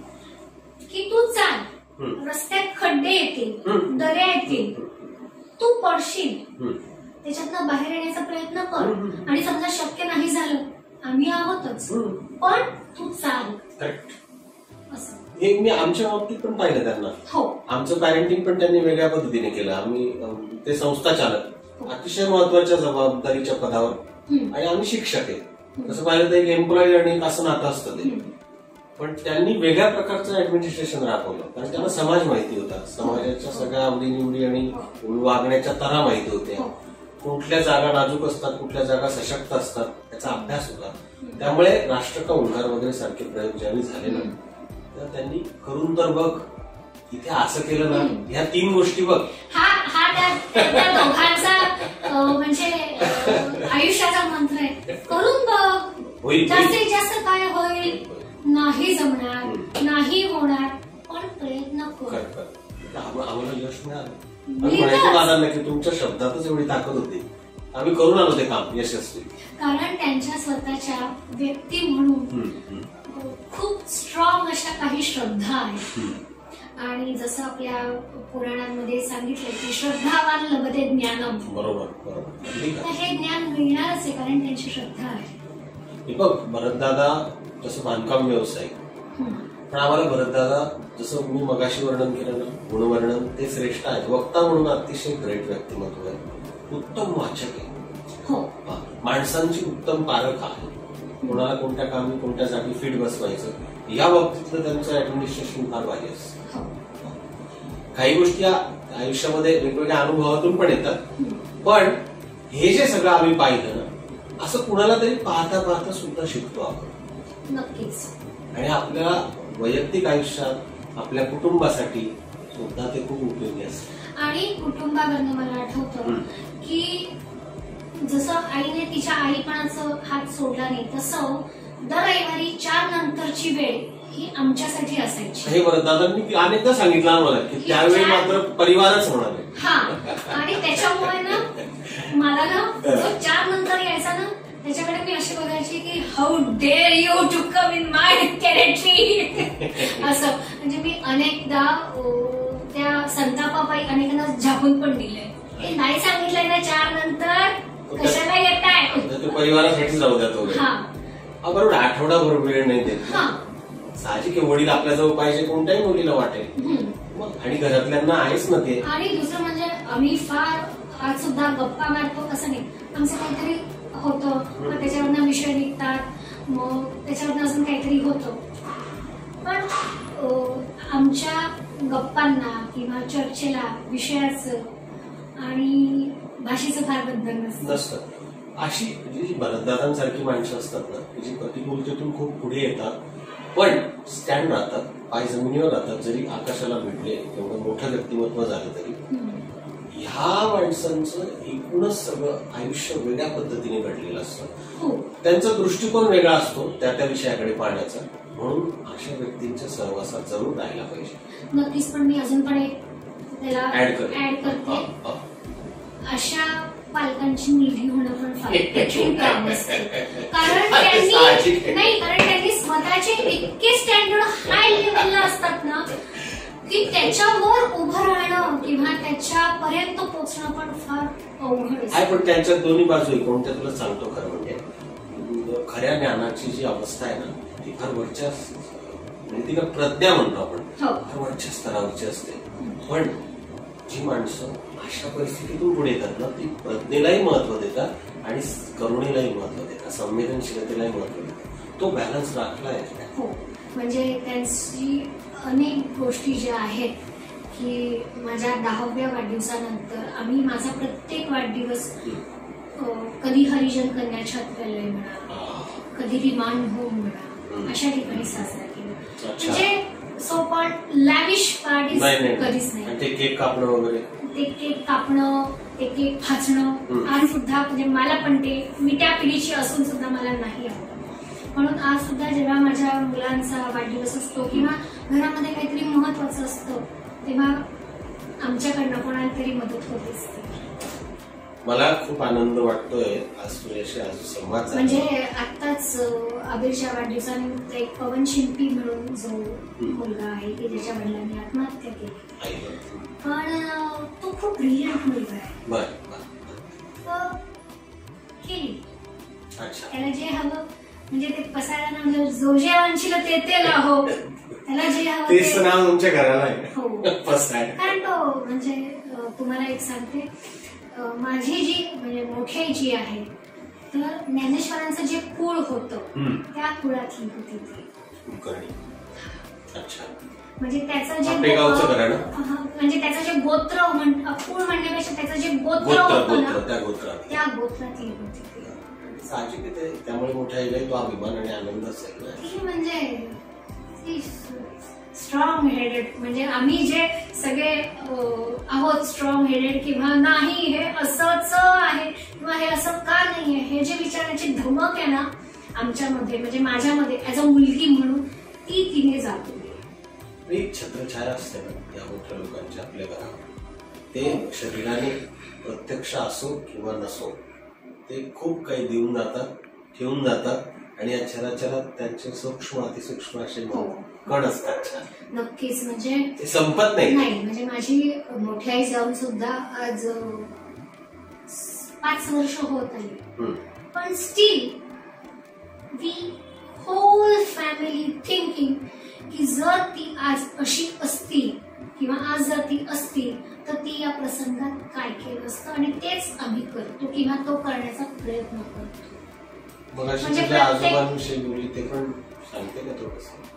की तू चाल, रस्त्यात खड्डे येतील, दऱ्या येतील, तू पडशील, त्याच्यातनं बाहेर येण्याचा प्रयत्न कर आणि समजा शक्य नाही झालं, आम्ही आहोतच, पण तू चाल. करेक्ट. हे मी आमच्या बाबतीत पण पाहिलं त्यांना. हो. आमचं पॅरेंटिंग पण त्यांनी वेगळ्या पद्धतीने केलं. आम्ही ते संस्था चालक, अतिशय महत्वाच्या जबाबदारीच्या पदावर, आणि आम्ही शिक्षक आहे. तसं पाहिलं तर एक एम्प्लॉई आणि एक असं नातं असतं ते. पण त्यांनी वेगळ्या प्रकारचं ऍडमिनिस्ट्रेशन राबवलं, कारण त्यांना समाज माहिती होता, समाजाच्या सगळ्या आवडी निवडी आणि वागण्याच्या तरा माहिती होत्या, कुठल्या जागा नाजूक असतात, कुठल्या जागा सशक्त असतात याचा अभ्यास होता. त्यामुळे राष्ट्र का उंकार वगैरे सारखे प्रयोग ज्यावेळी झाले ना, तर त्यांनी करून तर बघ, इथे असं केलं ना, ह्या 3 गोष्टी बघ. हा त्या दोघांचा म्हणजे आयुष्याचा मंत्र आहे. करून बघ, जास्तीत जास्त काय होईल, नाही जमणार, नाही होणार, पण प्रयत्न कर. आम्हाला यश मिळालं. म्हणायचं दादांना की तुमच्या शब्दातच एवढी ताकद होती, आम्ही करून आलो ते काम यशस्वी. कारण त्यांच्या स्वतःच्या व्यक्ती म्हणून खूप स्ट्रॉंग अशा काही श्रद्धा आहेत. आणि जसं आपल्या पुराणांमध्ये सांगितलं की श्रद्धावान लभते ज्ञानम. बरोबर. तर हे ज्ञान मिळणारच आहे कारण त्यांची श्रद्धा आहे. बघ, भरतदादा जसं बांधकाम व्यावसायिक, पण आम्हाला भरतदादा जसं मी मगाशी वर्णन केलं ना, गुणवर्णन ते श्रेष्ठ आहेत. वक्ता म्हणून अतिशय ग्रेट व्यक्तिमत्व आहे, उत्तम वाचक आहे, माणसांची उत्तम पारख आहे. कोणाला कोणत्या कामी कोणत्या जागी फिट बसवायचं या बाबतीतलं त्यांचं ऍडमिनिस्ट्रेशन फार भारी असतं. काही गोष्टी आयुष्यामध्ये वेगवेगळ्या अनुभवातून पण येतात, पण हे जे सगळं आम्ही पाहिलं ना, असं कुणाला तरी पाहता पाहता सुद्धा शिकतो आपण. नक्कीच. आणि आपल्या वैयक्तिक आयुष्यात आपल्या कुटुंबासाठी सुद्धा ते खूप उपयोगी असतं. आणि कुटुंबावरनं मला आठवतं की जसं आईने तिच्या आईपणाचं हात सोडला नाही, तसं दर रविवारी 4 नंतरची वेळ ही आमच्यासाठी असायची. हे दादांनी अनेकदा सांगितलं आम्हाला की त्यावेळी मात्र परिवारच होणार आहे. हा, आणि त्याच्यामुळे ना मला ना जो 4 नंतर यायचा ना, त्याच्याकडे मी अशी बघायची की how dare you to come in my territory असं. म्हणजे मी अनेकदा त्या संतापापाई अनेकांना झाकून पण दिलंय. हे नाही सांगितलंय ना 4 नंतर कशाला येत आहे, ते परिवारासाठी जाऊ द्या. तो बरोबर आठवडाभर वेळ नाही देत. साहजिक वडील आपल्याजवळ पाहिजे कोणत्याही मुलीला वाटेल, आणि घरातल्यांना आहेच ना ते. आणि दुसरं म्हणजे आम्ही फार आज सुद्धा गप्पा मारतो असं नाही, आमचं काहीतरी होतं, त्याच्यावरनं विषय निघतात, मग त्याच्यावर अजून काहीतरी होतं. पण आमच्या गप्पांना किंवा चर्चेला विषयाचं आणि भाषेचं फार बंधन नसतं. अशी जी भरतदादांसारखी माणसं असतात ना, की जी प्रतिकूलतेतून खूप पुढे येतात पण स्टँड राहतात, पाय जमिनीवर राहतात. जरी आकाशाला भेटले, एवढं मोठं व्यक्तिमत्व झालं तरी, ह्या माणसांचं एकूणच सगळं आयुष्य वेगळ्या पद्धतीने घडलेलं असतं. त्यांचा दृष्टिकोन वेगळा असतो त्या विषयाकडे पाहण्याचा. म्हणून अशा व्यक्तींच्या सहवासात जरूर राहायला पाहिजे. नक्कीच. पण मी अजून पण एक त्याला ऍड करते. अशा पालकांची मुलगी होणं पण फार कठीण काम असतं. कारण त्यांनी स्वतःचे इतके स्टँडर्ड हाय लेवलला असतात ना, की त्याच्यावर उभं राहणं किंवा त्याच्यापर्यंत पोहोचणं पण फार अवघड असतं. पण त्यांच्या दोन्ही बाजू आहे. कोणत्या तुला सांगतो खरं म्हणजे, खऱ्या ज्ञानाची जी अवस्था आहे ना, ती फार वरच्या, म्हणजे तिला प्रज्ञा म्हणतो आपण, फार वरच्या स्तरावरची असते. पण जी माणसं अशा परिस्थितीतून पुढे येतात ना, ती प्रज्ञेलाही महत्व देतात आणि करुणेलाही महत्व देतात, संवेदनशीलतेलाही महत्व देतात. तो बॅलन्स राखलाय. म्हणजे त्यांची अनेक गोष्टी ज्या आहेत की माझ्या 10व्या वाढदिवसानंतर आम्ही माझा प्रत्येक वाढदिवस कधी हरिजन कन्या छात्रालय म्हणा, कधी विमान होम म्हणा, अशा ठिकाणी साजरा केला. म्हणजे सो कॉल्ड लॅविश पार्टी कधीच नाही. ते केक कापणं वगैरे, ते केक कापणं, ते केक फाचणं, आज सुद्धा म्हणजे मला पण ते मी त्या पिढीची असून सुद्धा मला नाही आवडत. म्हणून आज सुद्धा जेव्हा माझ्या मुलांचा वाढदिवस असतो किंवा घरामध्ये काहीतरी महत्वाचं असतं, तेव्हा आमच्याकडनं कोणाला तरी मदत होत असते. मला खूप आनंद वाटतोय आज तुझ्याशी आज संवाद. म्हणजे आत्ताच अबीरच्या वाढदिवसानिमित्त एक पवन शिंपी म्हणून जो मुलगा आहे की ज्याच्या वडिलांनी आत्महत्या केली, पण तो खूप ब्रिलियंट मुलगा आहे. केली त्याला जे हवं, म्हणजे ते पसायला म्हणजे जो जे वांछिलं ते लाहो, त्याला जे हवं तेच नाव तुमच्या घराला आहे. हो, कारण तो म्हणजे तुम्हाला एक सांगते, माझी जी म्हणजे मोठी जी आहे, तर ज्ञानेश्वरांचं जे कुळ होतं त्या कुळातली होती ती. म्हणजे त्याचं जे म्हणजे त्याचं जे गोत्र कुळ म्हणण्यापेक्षा त्याचं जे गोत्र होतं ना, त्या गोत्रातली होती ती. साहजिक आहे. त्यामुळे मोठ्या आईलाही तो अभिमान आणि आनंद असेल ना. ती म्हणजे स्ट्रॉंग हेडेड, म्हणजे आम्ही जे सगळे आहोत स्ट्रॉंग हेडेड किंवा नाही हे असंच आहे किंवा हे असं का नाहीये, हे जे विचाराची धमक आहे ना आमच्यामध्ये, म्हणजे माझ्यामध्ये ऍज अ मुलगी म्हणून, ती तिने जातली. छत्रछाया असते ना या मोठ्या लोकांच्या आपल्या घरात. ते शरीराने प्रत्यक्ष असो किंवा नसो, ते खूप काही देऊन जातात, ठेवून जातात आणि या चराचरात त्यांचे सूक्ष्म अतिसूक्ष्म असे कण असतात. नक्कीच. म्हणजे ते संपत नाही. म्हणजे माझी मोठी आई जाऊन सुद्धा आज 5 वर्ष होत आली, पण still we whole family thinking की जर ती आज अशी असती किंवा आज जर ती असती तर ती या प्रसंगात काय केलं असतं, आणि तेच आम्ही करतो किंवा तो करण्याचा प्रयत्न करतो. म्हणजे आजोबांविषयी बोलली ते पण सांगते का थोडंसं?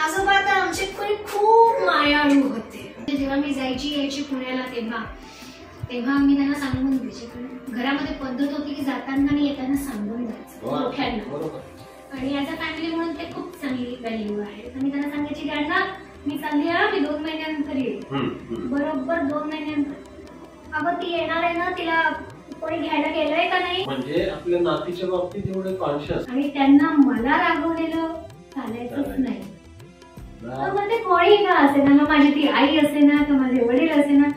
आजोबा तर आमचे खूप मायाळू होते. जेव्हा मी यायची पुण्याला तेव्हा मी त्यांना सांगून द्यायची, कारण घरामध्ये पद्धत होती की जाताना आणि येताना सांगून जायचं मोठ्यांना, आणि ऍज अ फॅमिली म्हणून ते खूप चांगली व्हॅल्यू आहे. तर मी त्यांना सांगायची की अण्णा मी चालली आहे, मी 2 महिन्यानंतर येईल. बरोबर 2 महिन्यानंतर अगं ती येणार आहे ना, तिला कोणी घ्यायला गेलंय का नाही, म्हणजे आपल्या नातीच्या बाबतीत एवढे कॉन्शियस. आणि त्यांना मला रागवलेलं चालायचंच नाही. मग ते कोणी का असे ना, मग माझी ती आई असे ना, तर माझे वडील असे ना,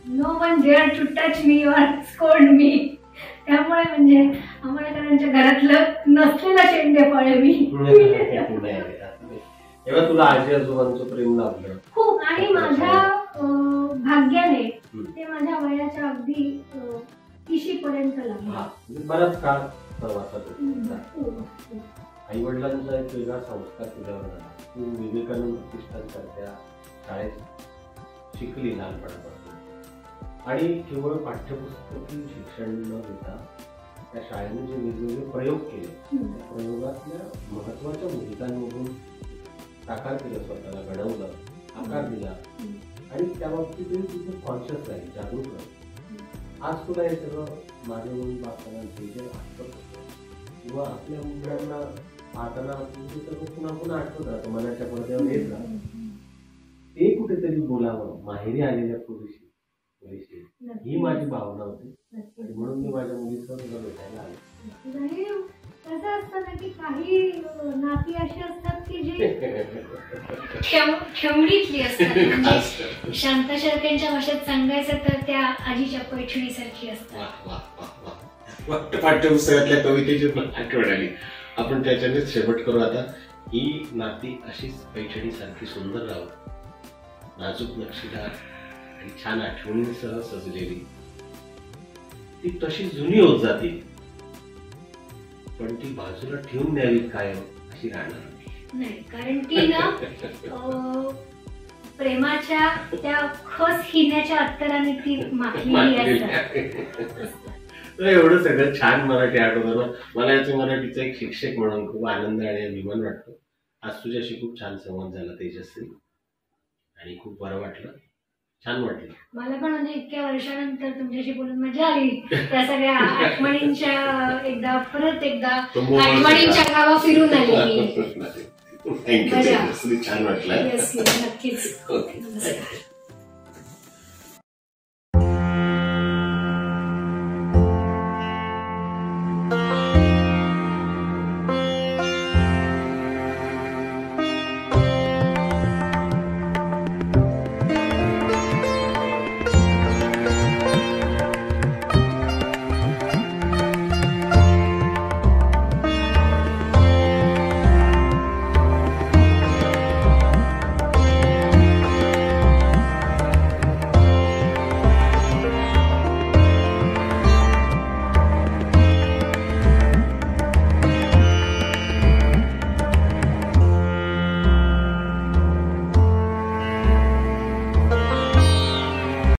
no one dare to touch me or scold me. त्यामुळे म्हणजे आम्हाला त्यांच्या घरातलं नसलेला शेंडे फळे मी. तेव्हा तुला आजी आजोबांचं प्रेम लाभलं खूप, आणि माझ्या भाग्याने ते माझ्या वयाच्या अगदी 30 पर्यंत लागलं. बराच काळ प्रवासात. आई वडिलांचा एक वेगळा संस्कार तुझ्यावर झाला. तू विवेकानंद प्रतिष्ठानसारख्या शाळेत शिकली लहानपणापासून, आणि केवळ पाठ्यपुस्तकी शिक्षण न देता त्या शाळेने जे वेगवेगळे प्रयोग केले त्या प्रयोगातल्या महत्वाच्या भूमिकांमधून साकार केलं, स्वतःला घडवलं, आकार दिला आणि त्या बाबतीत तिथे कॉन्शियस राहील, जागरूक राहील. आज तुला हे सगळं माझ्या म्हणून बघताना जे आठवत होतं किंवा आपल्या मुलांना पाहताना ते सगळं पुन्हा पुन्हा आठवत राहतं, मनाच्या पडद्यावर येत राहतं. ते कुठेतरी बोलावं माहेरी आलेल्या पुरुषी ही माझी भावना होती आणि म्हणून मी माझ्या मुलीसह तुला भेटायला आलो. कसं असतं ना की काही नाती अशी असतात की जे क्षमडीतली असतात. म्हणजे शांता शेळकेंच्या भाषेत सांगायचं तर त्या आजीच्या पैठणीसारखी असतात. पाठ्यपुस्तकातल्या कवितेची आठवण आली. आपण त्याच्याने शेवट करू आता. ही नाती अशीच पैठणी सारखी सुंदर राहू, नाजूक नक्षीदार आणि छान आठवणींसह सजलेली. ती तशी जुनी होत जाते पण ती बाजूला ठेवून द्यावी कायम अशी राहणार नाही. कारण ती ना प्रेमाच्या त्या खस हिण्याच्या अत्तराने ती माखलेली असतात. एवढं सगळं छान मराठी आठवतं ना मला. याचं मराठीचा एक शिक्षक म्हणून खूप आनंद आणि अभिमान वाटतो. आज तुझ्याशी खूप छान संवाद झाला तेजस्वी आणि खूप बरं वाटलं, छान वाटलं मला पण. म्हणजे इतक्या वर्षानंतर तुमच्याशी बोलून मजा आली. त्या सगळ्या आठवणींच्या परत एकदा आठवणींच्या गावा फिरून आली. थँक्यू, छान वाटलं. नक्कीच. ओके.